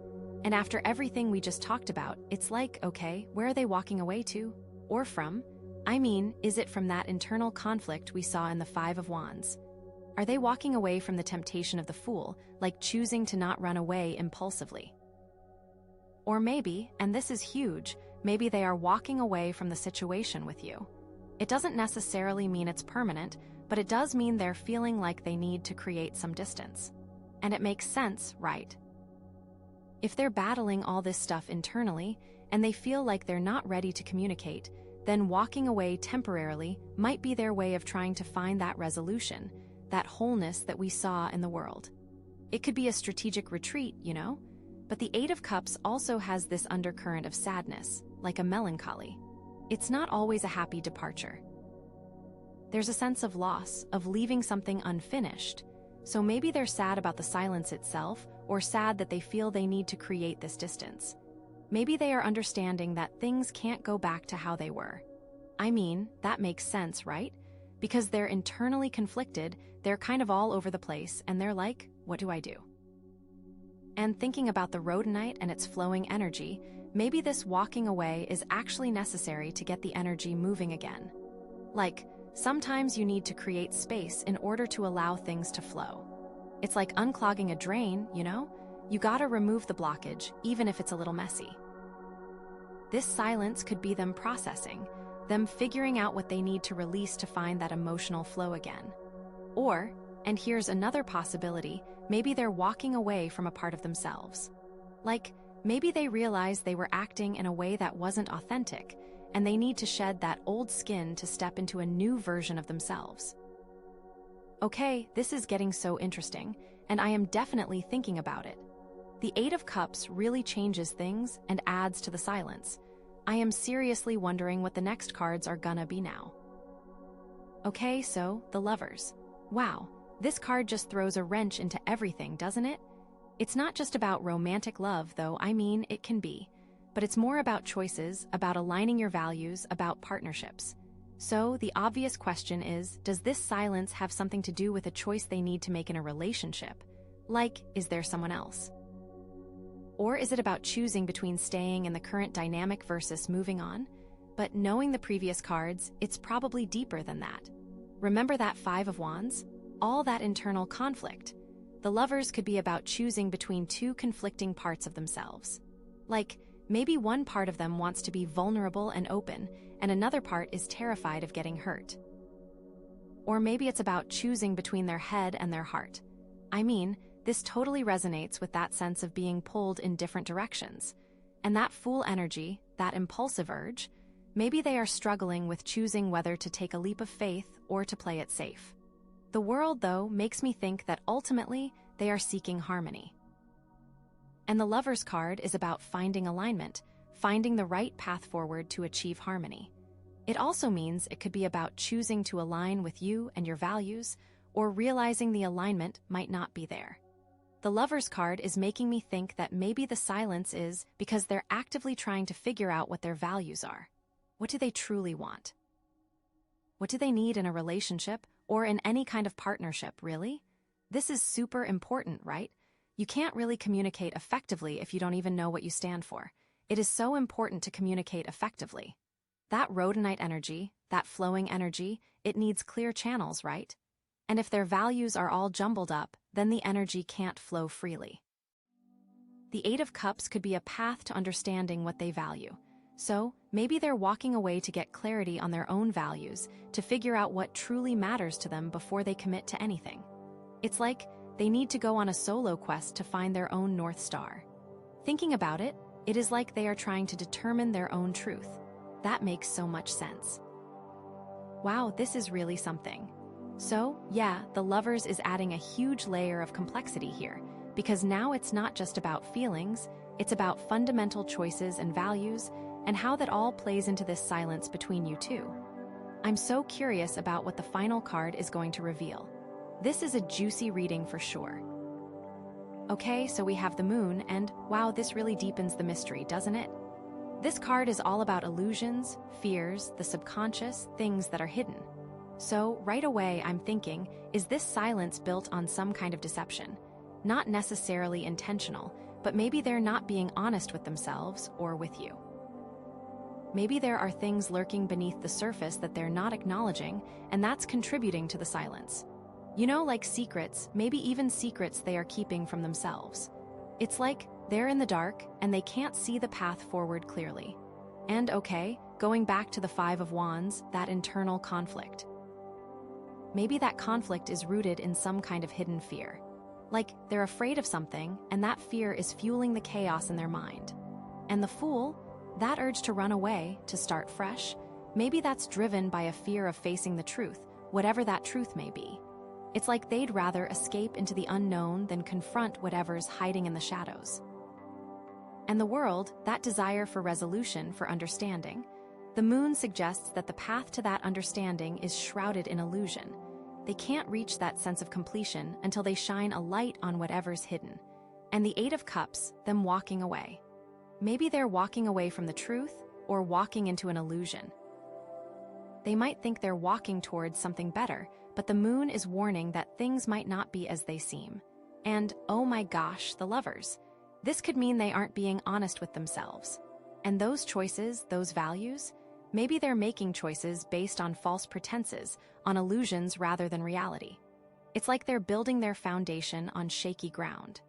And after everything we just talked about, it's like, okay, where are they walking away to? Or from? I mean, is it from that internal conflict we saw in the Five of Wands? Are they walking away from the temptation of the Fool, like choosing to not run away impulsively? Or maybe, and this is huge, maybe they are walking away from the situation with you. It doesn't necessarily mean it's permanent, but it does mean they're feeling like they need to create some distance. And it makes sense, right? If they're battling all this stuff internally, and they feel like they're not ready to communicate, then walking away temporarily might be their way of trying to find that resolution, that wholeness that we saw in the world. It could be a strategic retreat, you know? But the Eight of Cups also has this undercurrent of sadness, like a melancholy. It's not always a happy departure. There's a sense of loss, of leaving something unfinished. So maybe they're sad about the silence itself, or sad that they feel they need to create this distance. Maybe they are understanding that things can't go back to how they were. I mean, that makes sense, right? Because they're internally conflicted, they're kind of all over the place, and they're like, what do I do? And thinking about the Rhodonite and its flowing energy, maybe this walking away is actually necessary to get the energy moving again. Like, sometimes you need to create space in order to allow things to flow. It's like unclogging a drain, you know? You gotta remove the blockage, even if it's a little messy. This silence could be them processing, them figuring out what they need to release to find that emotional flow again. Or, and here's another possibility, maybe they're walking away from a part of themselves. Like, maybe they realize they were acting in a way that wasn't authentic, and they need to shed that old skin to step into a new version of themselves. Okay, this is getting so interesting, and I am definitely thinking about it. The Eight of Cups really changes things and adds to the silence. I am seriously wondering what the next cards are gonna be now. Okay, so, the Lovers. Wow, this card just throws a wrench into everything, doesn't it? It's not just about romantic love, though, I mean, it can be. But it's more about choices, about aligning your values, about partnerships. So, the obvious question is, does this silence have something to do with a choice they need to make in a relationship? Like, is there someone else? Or is it about choosing between staying in the current dynamic versus moving on? But knowing the previous cards, it's probably deeper than that. Remember that Five of Wands? All that internal conflict. The Lovers could be about choosing between two conflicting parts of themselves. Like, maybe one part of them wants to be vulnerable and open, and another part is terrified of getting hurt. Or maybe it's about choosing between their head and their heart. I mean, this totally resonates with that sense of being pulled in different directions. And that Fool energy, that impulsive urge, maybe they are struggling with choosing whether to take a leap of faith or to play it safe. The World, though, makes me think that ultimately they are seeking harmony. And the Lovers card is about finding alignment, finding the right path forward to achieve harmony. It also means it could be about choosing to align with you and your values, or realizing the alignment might not be there. The Lovers card is making me think that maybe the silence is because they're actively trying to figure out what their values are. What do they truly want? What do they need in a relationship or in any kind of partnership, really? This is super important, right? You can't really communicate effectively if you don't even know what you stand for. It is so important to communicate effectively. That Rhodonite energy, that flowing energy, it needs clear channels, right? And if their values are all jumbled up, then the energy can't flow freely. The Eight of Cups could be a path to understanding what they value. So, maybe they're walking away to get clarity on their own values, to figure out what truly matters to them before they commit to anything. It's like they need to go on a solo quest to find their own North Star. Thinking about it, it is like they are trying to determine their own truth. That makes so much sense. Wow, this is really something. So, yeah, the Lovers is adding a huge layer of complexity here, because now it's not just about feelings, it's about fundamental choices and values, and how that all plays into this silence between you two. I'm so curious about what the final card is going to reveal. This is a juicy reading for sure. Okay, so we have the Moon, and wow, this really deepens the mystery, doesn't it? This card is all about illusions, fears, the subconscious, things that are hidden. So, right away, I'm thinking, is this silence built on some kind of deception? Not necessarily intentional, but maybe they're not being honest with themselves or with you. Maybe there are things lurking beneath the surface that they're not acknowledging, and that's contributing to the silence. You know, like secrets, maybe even secrets they are keeping from themselves. It's like they're in the dark and they can't see the path forward clearly. And okay, going back to the Five of Wands, that internal conflict. Maybe that conflict is rooted in some kind of hidden fear. Like they're afraid of something, and that fear is fueling the chaos in their mind. And the Fool, that urge to run away, to start fresh, maybe that's driven by a fear of facing the truth, whatever that truth may be. It's like they'd rather escape into the unknown than confront whatever's hiding in the shadows. And the World, that desire for resolution, for understanding. The Moon suggests that the path to that understanding is shrouded in illusion. They can't reach that sense of completion until they shine a light on whatever's hidden. And the Eight of Cups, them walking away. Maybe they're walking away from the truth or walking into an illusion. They might think they're walking towards something better, but the Moon is warning that things might not be as they seem. And, oh my gosh, the Lovers. This could mean they aren't being honest with themselves. And those choices, those values, maybe they're making choices based on false pretenses, on illusions rather than reality. It's like they're building their foundation on shaky ground.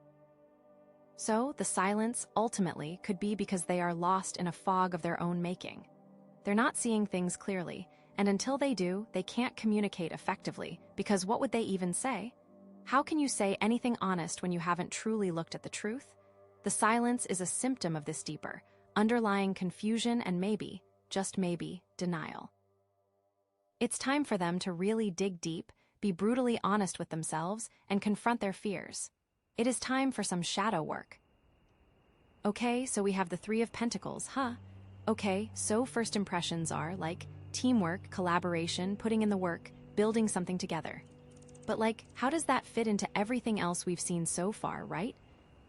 So, the silence, ultimately, could be because they are lost in a fog of their own making. They're not seeing things clearly, and until they do, they can't communicate effectively, because what would they even say? How can you say anything honest when you haven't truly looked at the truth? The silence is a symptom of this deeper, underlying confusion and maybe, just maybe, denial. It's time for them to really dig deep, be brutally honest with themselves, and confront their fears. It is time for some shadow work. Okay, so we have the Three of Pentacles, huh? Okay, so first impressions are, like, teamwork, collaboration, putting in the work, building something together. But like, how does that fit into everything else we've seen so far, right?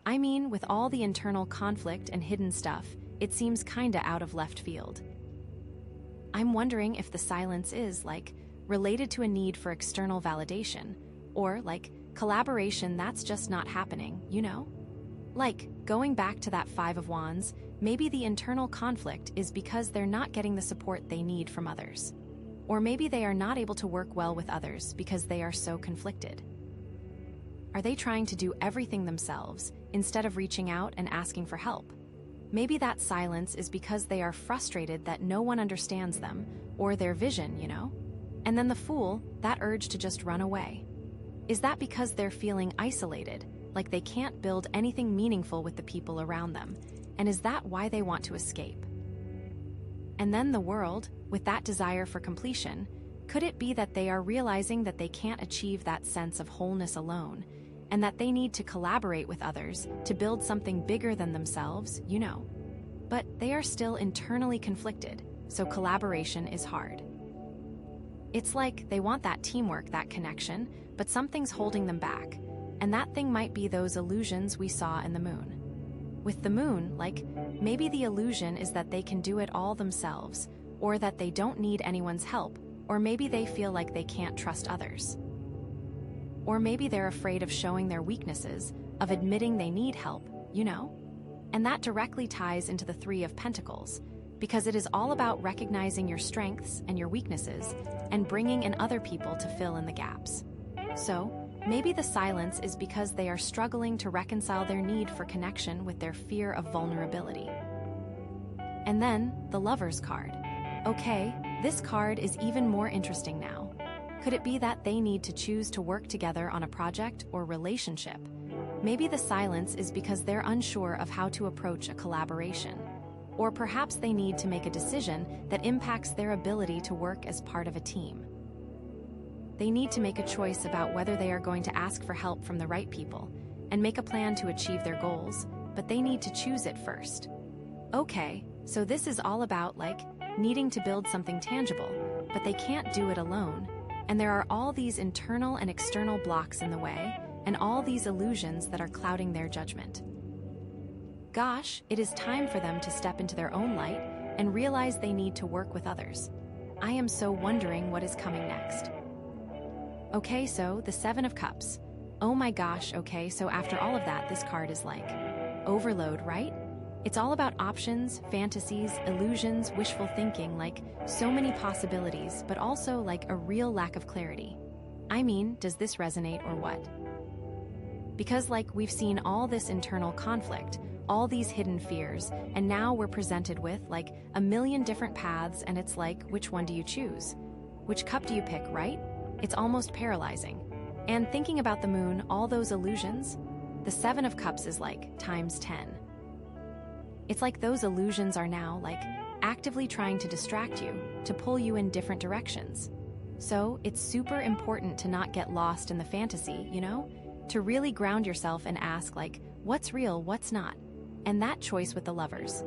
I mean, with all the internal conflict and hidden stuff, it seems kinda out of left field. I'm wondering if the silence is, like, related to a need for external validation, or, like, collaboration that's just not happening, you know? Like, going back to that Five of Wands, maybe the internal conflict is because they're not getting the support they need from others. Or maybe they are not able to work well with others because they are so conflicted. Are they trying to do everything themselves instead of reaching out and asking for help? Maybe that silence is because they are frustrated that no one understands them or their vision, you know? And then the Fool, that urge to just run away. Is that because they're feeling isolated, like they can't build anything meaningful with the people around them? And is that why they want to escape? And then the World, with that desire for completion, could it be that they are realizing that they can't achieve that sense of wholeness alone, and that they need to collaborate with others to build something bigger than themselves, you know? But they are still internally conflicted, so collaboration is hard. It's like they want that teamwork, that connection, but something's holding them back, and that thing might be those illusions we saw in the Moon. With the Moon, like, maybe the illusion is that they can do it all themselves, or that they don't need anyone's help, or maybe they feel like they can't trust others. Or maybe they're afraid of showing their weaknesses, of admitting they need help, you know? And that directly ties into the Three of Pentacles, because it is all about recognizing your strengths and your weaknesses, and bringing in other people to fill in the gaps. So, maybe the silence is because they are struggling to reconcile their need for connection with their fear of vulnerability. And then, the Lover's card. Okay, this card is even more interesting now. Could it be that they need to choose to work together on a project or relationship? Maybe the silence is because they're unsure of how to approach a collaboration. Or perhaps they need to make a decision that impacts their ability to work as part of a team. They need to make a choice about whether they are going to ask for help from the right people and make a plan to achieve their goals, but they need to choose it first. Okay, so this is all about, needing to build something tangible, but they can't do it alone, and there are all these internal and external blocks in the way, and all these illusions that are clouding their judgment. Gosh, it is time for them to step into their own light and realize they need to work with others. I am so wondering what is coming next. Okay, so the Seven of Cups. Oh my gosh, okay, so after all of that, this card is like overload, right? It's all about options, fantasies, illusions, wishful thinking, so many possibilities, but also a real lack of clarity. I mean, does this resonate or what? Because we've seen all this internal conflict, all these hidden fears, and now we're presented with a million different paths, and it's which one do you choose? Which cup do you pick, right? It's almost paralyzing. And thinking about the moon, all those illusions, the Seven of Cups is times 10. It's those illusions are now actively trying to distract you, to pull you in different directions. So it's super important to not get lost in the fantasy, to really ground yourself and ask what's real, what's not? And that choice with the Lovers.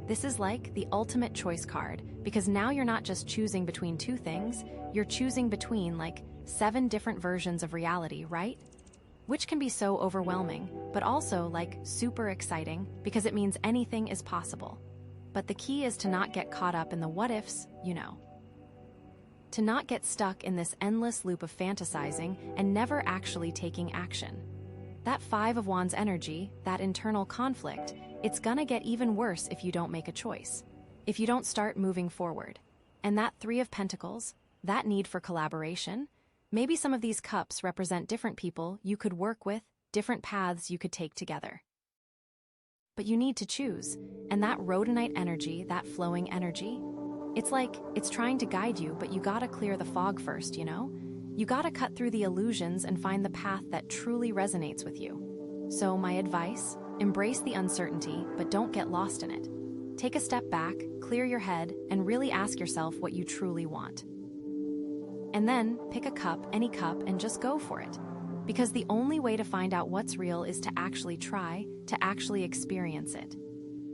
This is the ultimate choice card, because now you're not just choosing between two things, you're choosing between 7 different versions of reality, right? Which can be so overwhelming, but also super exciting because it means anything is possible. But the key is to not get caught up in the what ifs, To not get stuck in this endless loop of fantasizing and never actually taking action. That Five of Wands energy, that internal conflict, it's gonna get even worse if you don't make a choice. If you don't start moving forward. And that Three of Pentacles, that need for collaboration, maybe some of these cups represent different people you could work with, different paths you could take together. But you need to choose, and that Rhodonite energy, that flowing energy, it's trying to guide you, but you gotta clear the fog first, You gotta cut through the illusions and find the path that truly resonates with you. So my advice, embrace the uncertainty, but don't get lost in it. Take a step back, clear your head, and really ask yourself what you truly want. And then, pick a cup, any cup, and just go for it. Because the only way to find out what's real is to actually try, to actually experience it.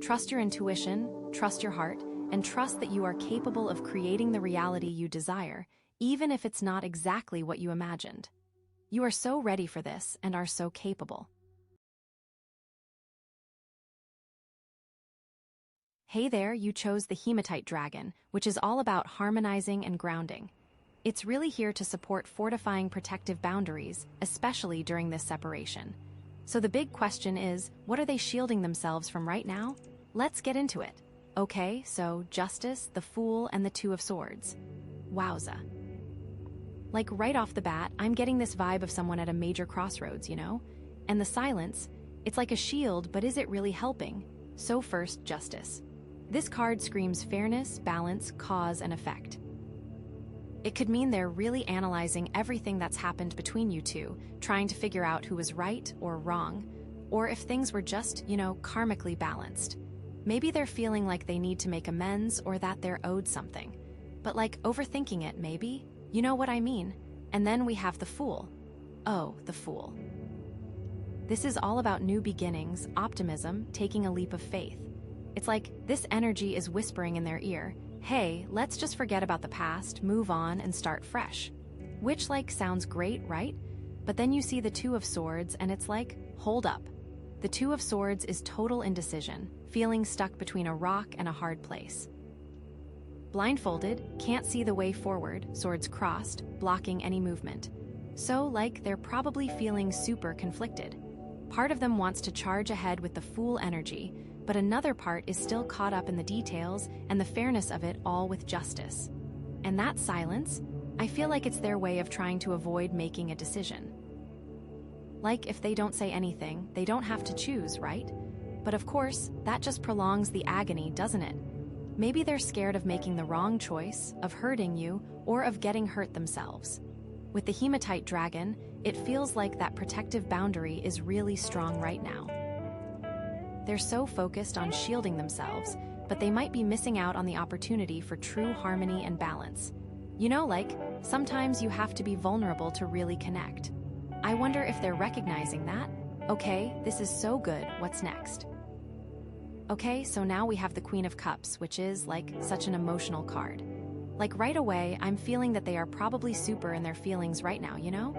Trust your intuition, trust your heart, and trust that you are capable of creating the reality you desire, even if it's not exactly what you imagined. You are so ready for this and are so capable. Hey there, you chose the Hematite dragon, which is all about harmonizing and grounding. It's really here to support fortifying protective boundaries, especially during this separation. So the big question is, what are they shielding themselves from right now? Let's get into it. Okay, so Justice, the Fool, and the Two of Swords. Wowza. Right off the bat, I'm getting this vibe of someone at a major crossroads, And the silence, it's like a shield, but is it really helping? So first, Justice. This card screams fairness, balance, cause, and effect. It could mean they're really analyzing everything that's happened between you two, trying to figure out who was right or wrong, or if things were just, karmically balanced. Maybe they're feeling like they need to make amends or that they're owed something. But overthinking it, maybe? You know what I mean? And then we have the Fool. Oh, the Fool. This is all about new beginnings, optimism, taking a leap of faith. It's this energy is whispering in their ear, hey, let's just forget about the past, move on, and start fresh. Which, sounds great, right? But then you see the Two of Swords, and it's hold up. The Two of Swords is total indecision, feeling stuck between a rock and a hard place. Blindfolded, can't see the way forward, swords crossed, blocking any movement. So, they're probably feeling super conflicted. Part of them wants to charge ahead with the Fool energy, but another part is still caught up in the details and the fairness of it all with Justice. And that silence, I feel like it's their way of trying to avoid making a decision. If they don't say anything, they don't have to choose, right? But of course, that just prolongs the agony, doesn't it? Maybe they're scared of making the wrong choice, of hurting you, or of getting hurt themselves. With the Hematite dragon, it feels like that protective boundary is really strong right now. They're so focused on shielding themselves, but they might be missing out on the opportunity for true harmony and balance. You know, like, sometimes you have to be vulnerable to really connect. I wonder if they're recognizing that. Okay, this is so good, what's next? Okay, so now we have the Queen of Cups, which is, like, such an emotional card. Like, right away, I'm feeling that they are probably super in their feelings right now, you know?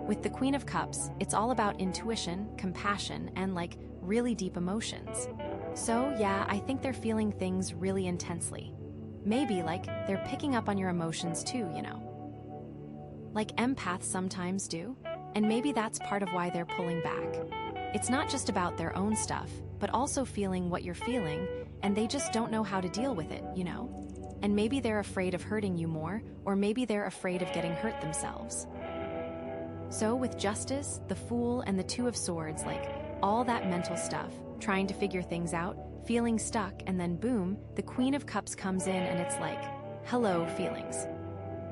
With the Queen of Cups, it's all about intuition, compassion, and, like, really deep emotions. So, yeah, I think they're feeling things really intensely. Maybe, like, they're picking up on your emotions too, you know? Like empaths sometimes do, and maybe that's part of why they're pulling back. It's not just about their own stuff, but also feeling what you're feeling, and they just don't know how to deal with it, you know? And maybe they're afraid of hurting you more, or maybe they're afraid of getting hurt themselves. So with Justice, the Fool, and the Two of Swords, like, all that mental stuff, trying to figure things out, feeling stuck, and then boom, the Queen of Cups comes in and it's like, hello, feelings.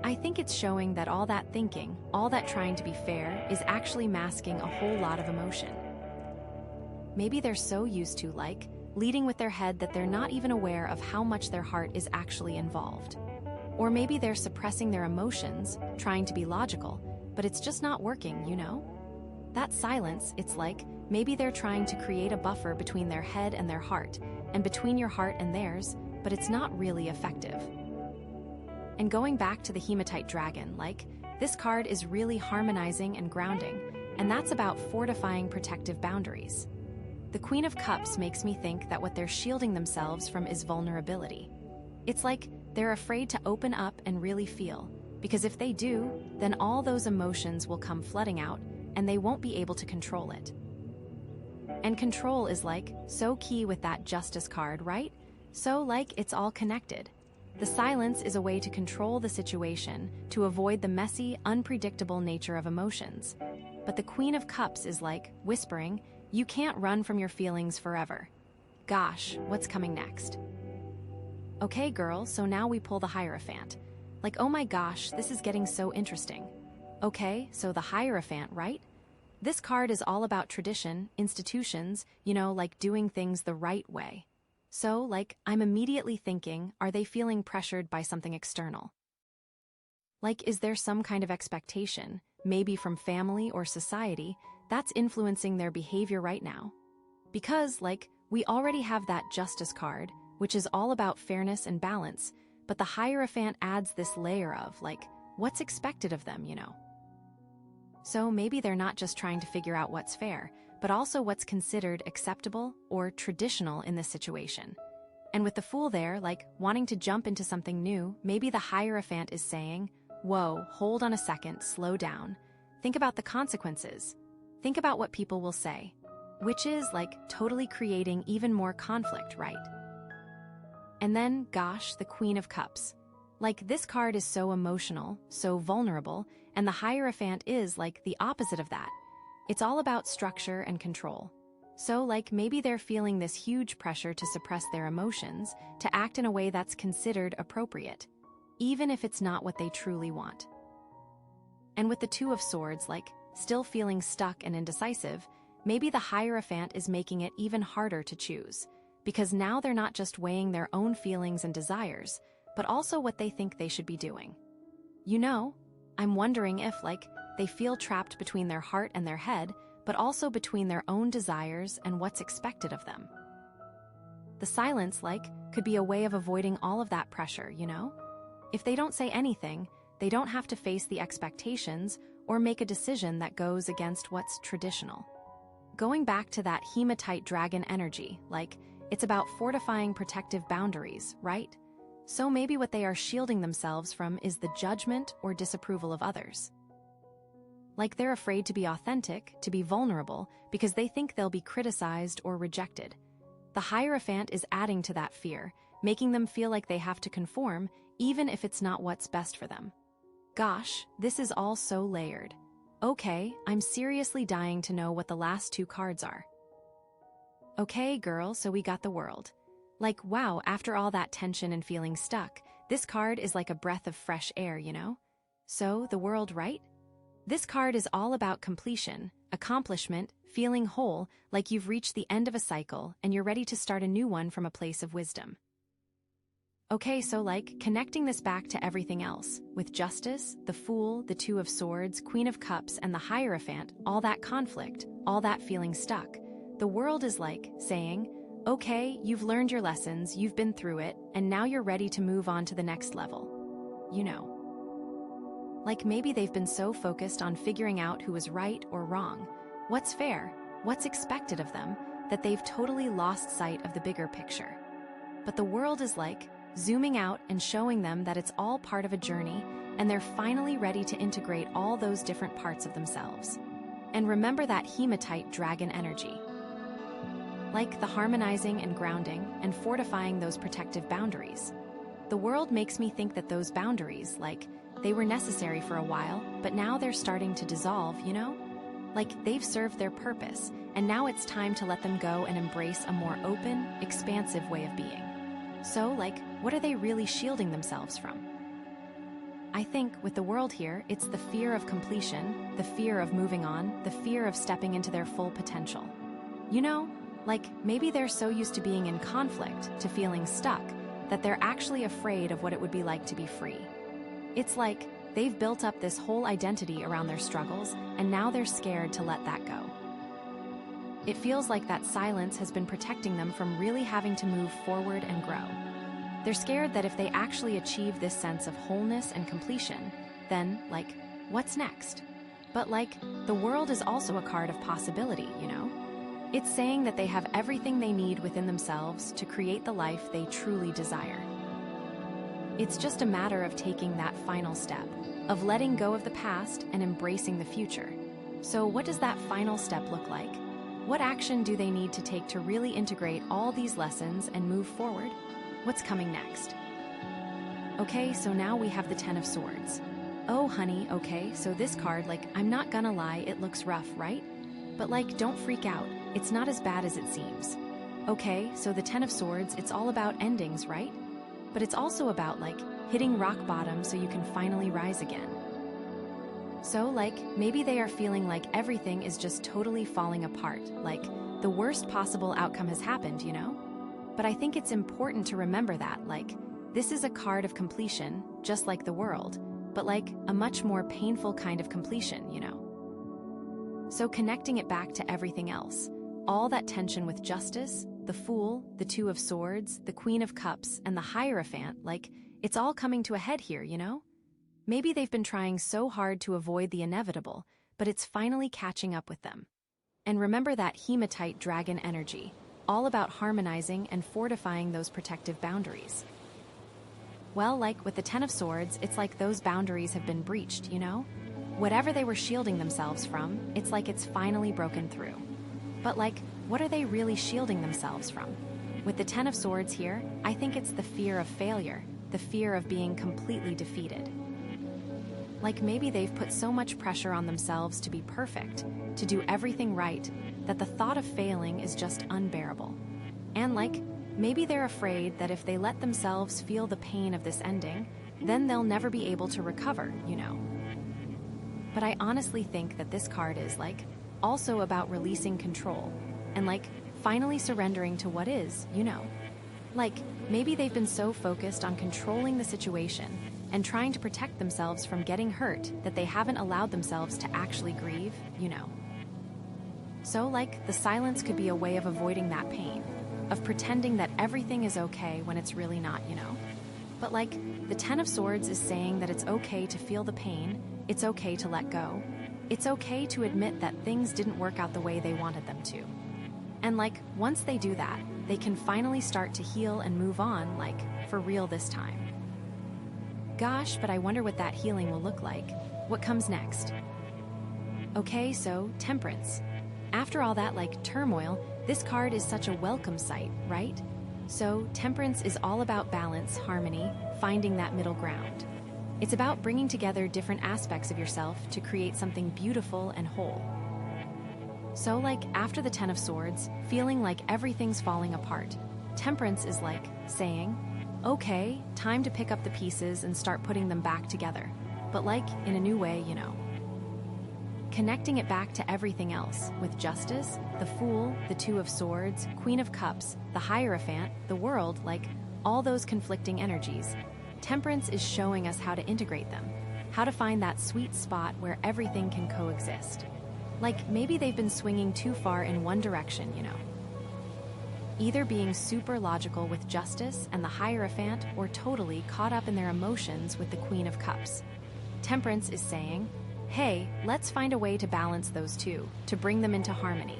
I think it's showing that all that thinking, all that trying to be fair, is actually masking a whole lot of emotion. Maybe they're so used to, like, leading with their head that they're not even aware of how much their heart is actually involved. Or maybe they're suppressing their emotions, trying to be logical, but it's just not working, you know? That silence, it's like, maybe they're trying to create a buffer between their head and their heart, and between your heart and theirs, but it's not really effective. And going back to the Hematite dragon, like, this card is really harmonizing and grounding, and that's about fortifying protective boundaries. The Queen of Cups makes me think that what they're shielding themselves from is vulnerability. It's like they're afraid to open up and really feel, because if they do, then all those emotions will come flooding out, and they won't be able to control it. And control is, like, so key with that Justice card, right? So, like, it's all connected. The silence is a way to control the situation, to avoid the messy, unpredictable nature of emotions. But the Queen of Cups is like, whispering, you can't run from your feelings forever. Gosh, what's coming next? Okay, girl, so now we pull the Hierophant. Like, oh my gosh, this is getting so interesting. Okay, so the Hierophant, right? This card is all about tradition, institutions, you know, like doing things the right way. So, like, I'm immediately thinking, are they feeling pressured by something external? Like, is there some kind of expectation, maybe from family or society, that's influencing their behavior right now? Because, like, we already have that Justice card, which is all about fairness and balance, but the Hierophant adds this layer of, like, what's expected of them, you know? So maybe they're not just trying to figure out what's fair, but also what's considered acceptable or traditional in this situation. And with the Fool there, like, wanting to jump into something new, maybe the Hierophant is saying, whoa, hold on a second, slow down. Think about the consequences. Think about what people will say. Which is, like, totally creating even more conflict, right? And then, gosh, the Queen of Cups. Like, this card is so emotional, so vulnerable, and the Hierophant is, like, the opposite of that. It's all about structure and control. So, like, maybe they're feeling this huge pressure to suppress their emotions, to act in a way that's considered appropriate, even if it's not what they truly want. And with the Two of Swords, like, still feeling stuck and indecisive, maybe the Hierophant is making it even harder to choose, because now they're not just weighing their own feelings and desires, but also what they think they should be doing. You know, I'm wondering if, like, they feel trapped between their heart and their head, but also between their own desires and what's expected of them. The silence, like, could be a way of avoiding all of that pressure, you know? If they don't say anything, they don't have to face the expectations or make a decision that goes against what's traditional. Going back to that Hematite dragon energy, like, it's about fortifying protective boundaries, right? So maybe what they are shielding themselves from is the judgment or disapproval of others. Like, they're afraid to be authentic, to be vulnerable, because they think they'll be criticized or rejected. The Hierophant is adding to that fear, making them feel like they have to conform, even if it's not what's best for them. Gosh, this is all so layered. Okay, I'm seriously dying to know what the last two cards are. Okay, girl, so we got the world. Like, wow, after all that tension and feeling stuck, this card is like a breath of fresh air, you know? So, the world, right? This card is all about completion, accomplishment, feeling whole, like you've reached the end of a cycle and you're ready to start a new one from a place of wisdom. Okay, so like, connecting this back to everything else, with justice, the Fool, the Two of Swords, Queen of Cups, and the Hierophant, all that conflict, all that feeling stuck, the world is like, saying, okay, you've learned your lessons, you've been through it, and now you're ready to move on to the next level. You know. Like maybe they've been so focused on figuring out who is right or wrong, what's fair, what's expected of them, that they've totally lost sight of the bigger picture. But the world is like, zooming out and showing them that it's all part of a journey, and they're finally ready to integrate all those different parts of themselves. And remember that Hematite dragon energy. Like the harmonizing and grounding and fortifying those protective boundaries. The world makes me think that those boundaries, like, they were necessary for a while, but now they're starting to dissolve, you know? Like they've served their purpose, and now it's time to let them go and embrace a more open, expansive way of being. So, like, what are they really shielding themselves from? I think, with the world here, it's the fear of completion, the fear of moving on, the fear of stepping into their full potential. You know, like, maybe they're so used to being in conflict, to feeling stuck, that they're actually afraid of what it would be like to be free. It's like, they've built up this whole identity around their struggles, and now they're scared to let that go. It feels like that silence has been protecting them from really having to move forward and grow. They're scared that if they actually achieve this sense of wholeness and completion, then, like, what's next? But, like, the world is also a card of possibility, you know? It's saying that they have everything they need within themselves to create the life they truly desire. It's just a matter of taking that final step, of letting go of the past and embracing the future. So what does that final step look like? What action do they need to take to really integrate all these lessons and move forward? What's coming next? Okay, so now we have the Ten of Swords. Oh, honey, okay, so this card, like, I'm not gonna lie, it looks rough, right? But, like, don't freak out. It's not as bad as it seems. Okay, so the Ten of Swords, it's all about endings, right? But it's also about, like, hitting rock bottom so you can finally rise again. So, like, maybe they are feeling like everything is just totally falling apart, like, the worst possible outcome has happened, you know? But I think it's important to remember that, like, this is a card of completion, just like the world, but like a much more painful kind of completion, you know? So connecting it back to everything else, all that tension with justice, the Fool, the Two of Swords, the Queen of Cups, and the Hierophant, like, it's all coming to a head here, you know? Maybe they've been trying so hard to avoid the inevitable, but it's finally catching up with them. And remember that Hematite dragon energy, all about harmonizing and fortifying those protective boundaries. Well, like with the Ten of Swords, it's like those boundaries have been breached, you know? Whatever they were shielding themselves from, it's like it's finally broken through. But like, what are they really shielding themselves from? With the Ten of Swords here, I think it's the fear of failure, the fear of being completely defeated. Like maybe they've put so much pressure on themselves to be perfect, to do everything right, that the thought of failing is just unbearable. And like, maybe they're afraid that if they let themselves feel the pain of this ending, then they'll never be able to recover, you know. But I honestly think that this card is, like, also about releasing control, and like, finally surrendering to what is, you know. Like, maybe they've been so focused on controlling the situation and trying to protect themselves from getting hurt that they haven't allowed themselves to actually grieve, you know. So, like, the silence could be a way of avoiding that pain, of pretending that everything is okay when it's really not, you know. But, like, the Ten of Swords is saying that it's okay to feel the pain, it's okay to let go, it's okay to admit that things didn't work out the way they wanted them to. And, like, once they do that, they can finally start to heal and move on, like, for real this time. Gosh, but I wonder what that healing will look like. What comes next? Okay, so, Temperance. After all that, like, turmoil, this card is such a welcome sight, right? So, Temperance is all about balance, harmony, finding that middle ground. It's about bringing together different aspects of yourself to create something beautiful and whole. So like after the Ten of Swords, feeling like everything's falling apart, Temperance is like saying, okay, time to pick up the pieces and start putting them back together. But like in a new way, you know. Connecting it back to everything else, with Justice, the Fool, the Two of Swords, Queen of Cups, the Hierophant, the World, like all those conflicting energies. Temperance is showing us how to integrate them, how to find that sweet spot where everything can coexist. Like maybe they've been swinging too far in one direction, you know. Either being super logical with Justice and the Hierophant or totally caught up in their emotions with the Queen of Cups. Temperance is saying, hey, let's find a way to balance those two, to bring them into harmony.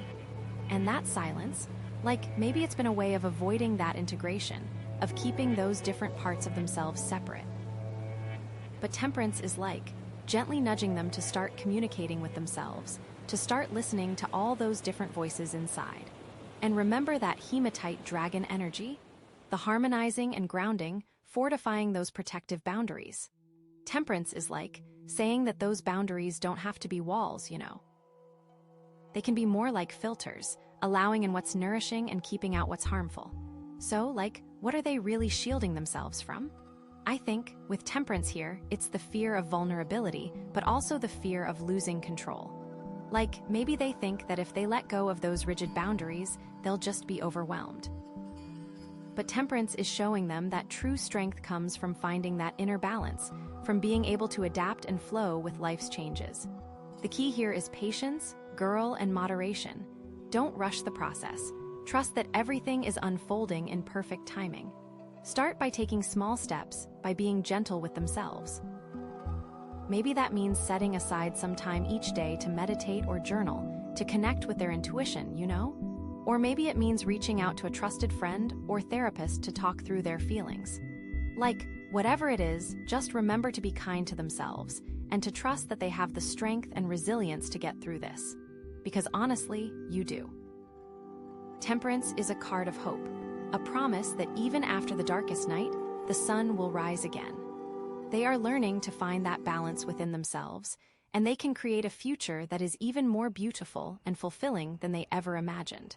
And that silence, like maybe it's been a way of avoiding that integration, of keeping those different parts of themselves separate. But Temperance is like gently nudging them to start communicating with themselves, to start listening to all those different voices inside. And remember that Hematite dragon energy, the harmonizing and grounding, fortifying those protective boundaries. Temperance is like saying that those boundaries don't have to be walls, you know. They can be more like filters, allowing in what's nourishing and keeping out what's harmful. So, like, what are they really shielding themselves from? I think, with Temperance here, it's the fear of vulnerability, but also the fear of losing control. Like, maybe they think that if they let go of those rigid boundaries, they'll just be overwhelmed. But Temperance is showing them that true strength comes from finding that inner balance, from being able to adapt and flow with life's changes. The key here is patience, girl, and moderation. Don't rush the process. Trust that everything is unfolding in perfect timing. Start by taking small steps, by being gentle with themselves. Maybe that means setting aside some time each day to meditate or journal, to connect with their intuition, you know? Or maybe it means reaching out to a trusted friend or therapist to talk through their feelings. Like, whatever it is, just remember to be kind to themselves and to trust that they have the strength and resilience to get through this. Because honestly, you do. Temperance is a card of hope, a promise that even after the darkest night, the sun will rise again. They are learning to find that balance within themselves, and they can create a future that is even more beautiful and fulfilling than they ever imagined.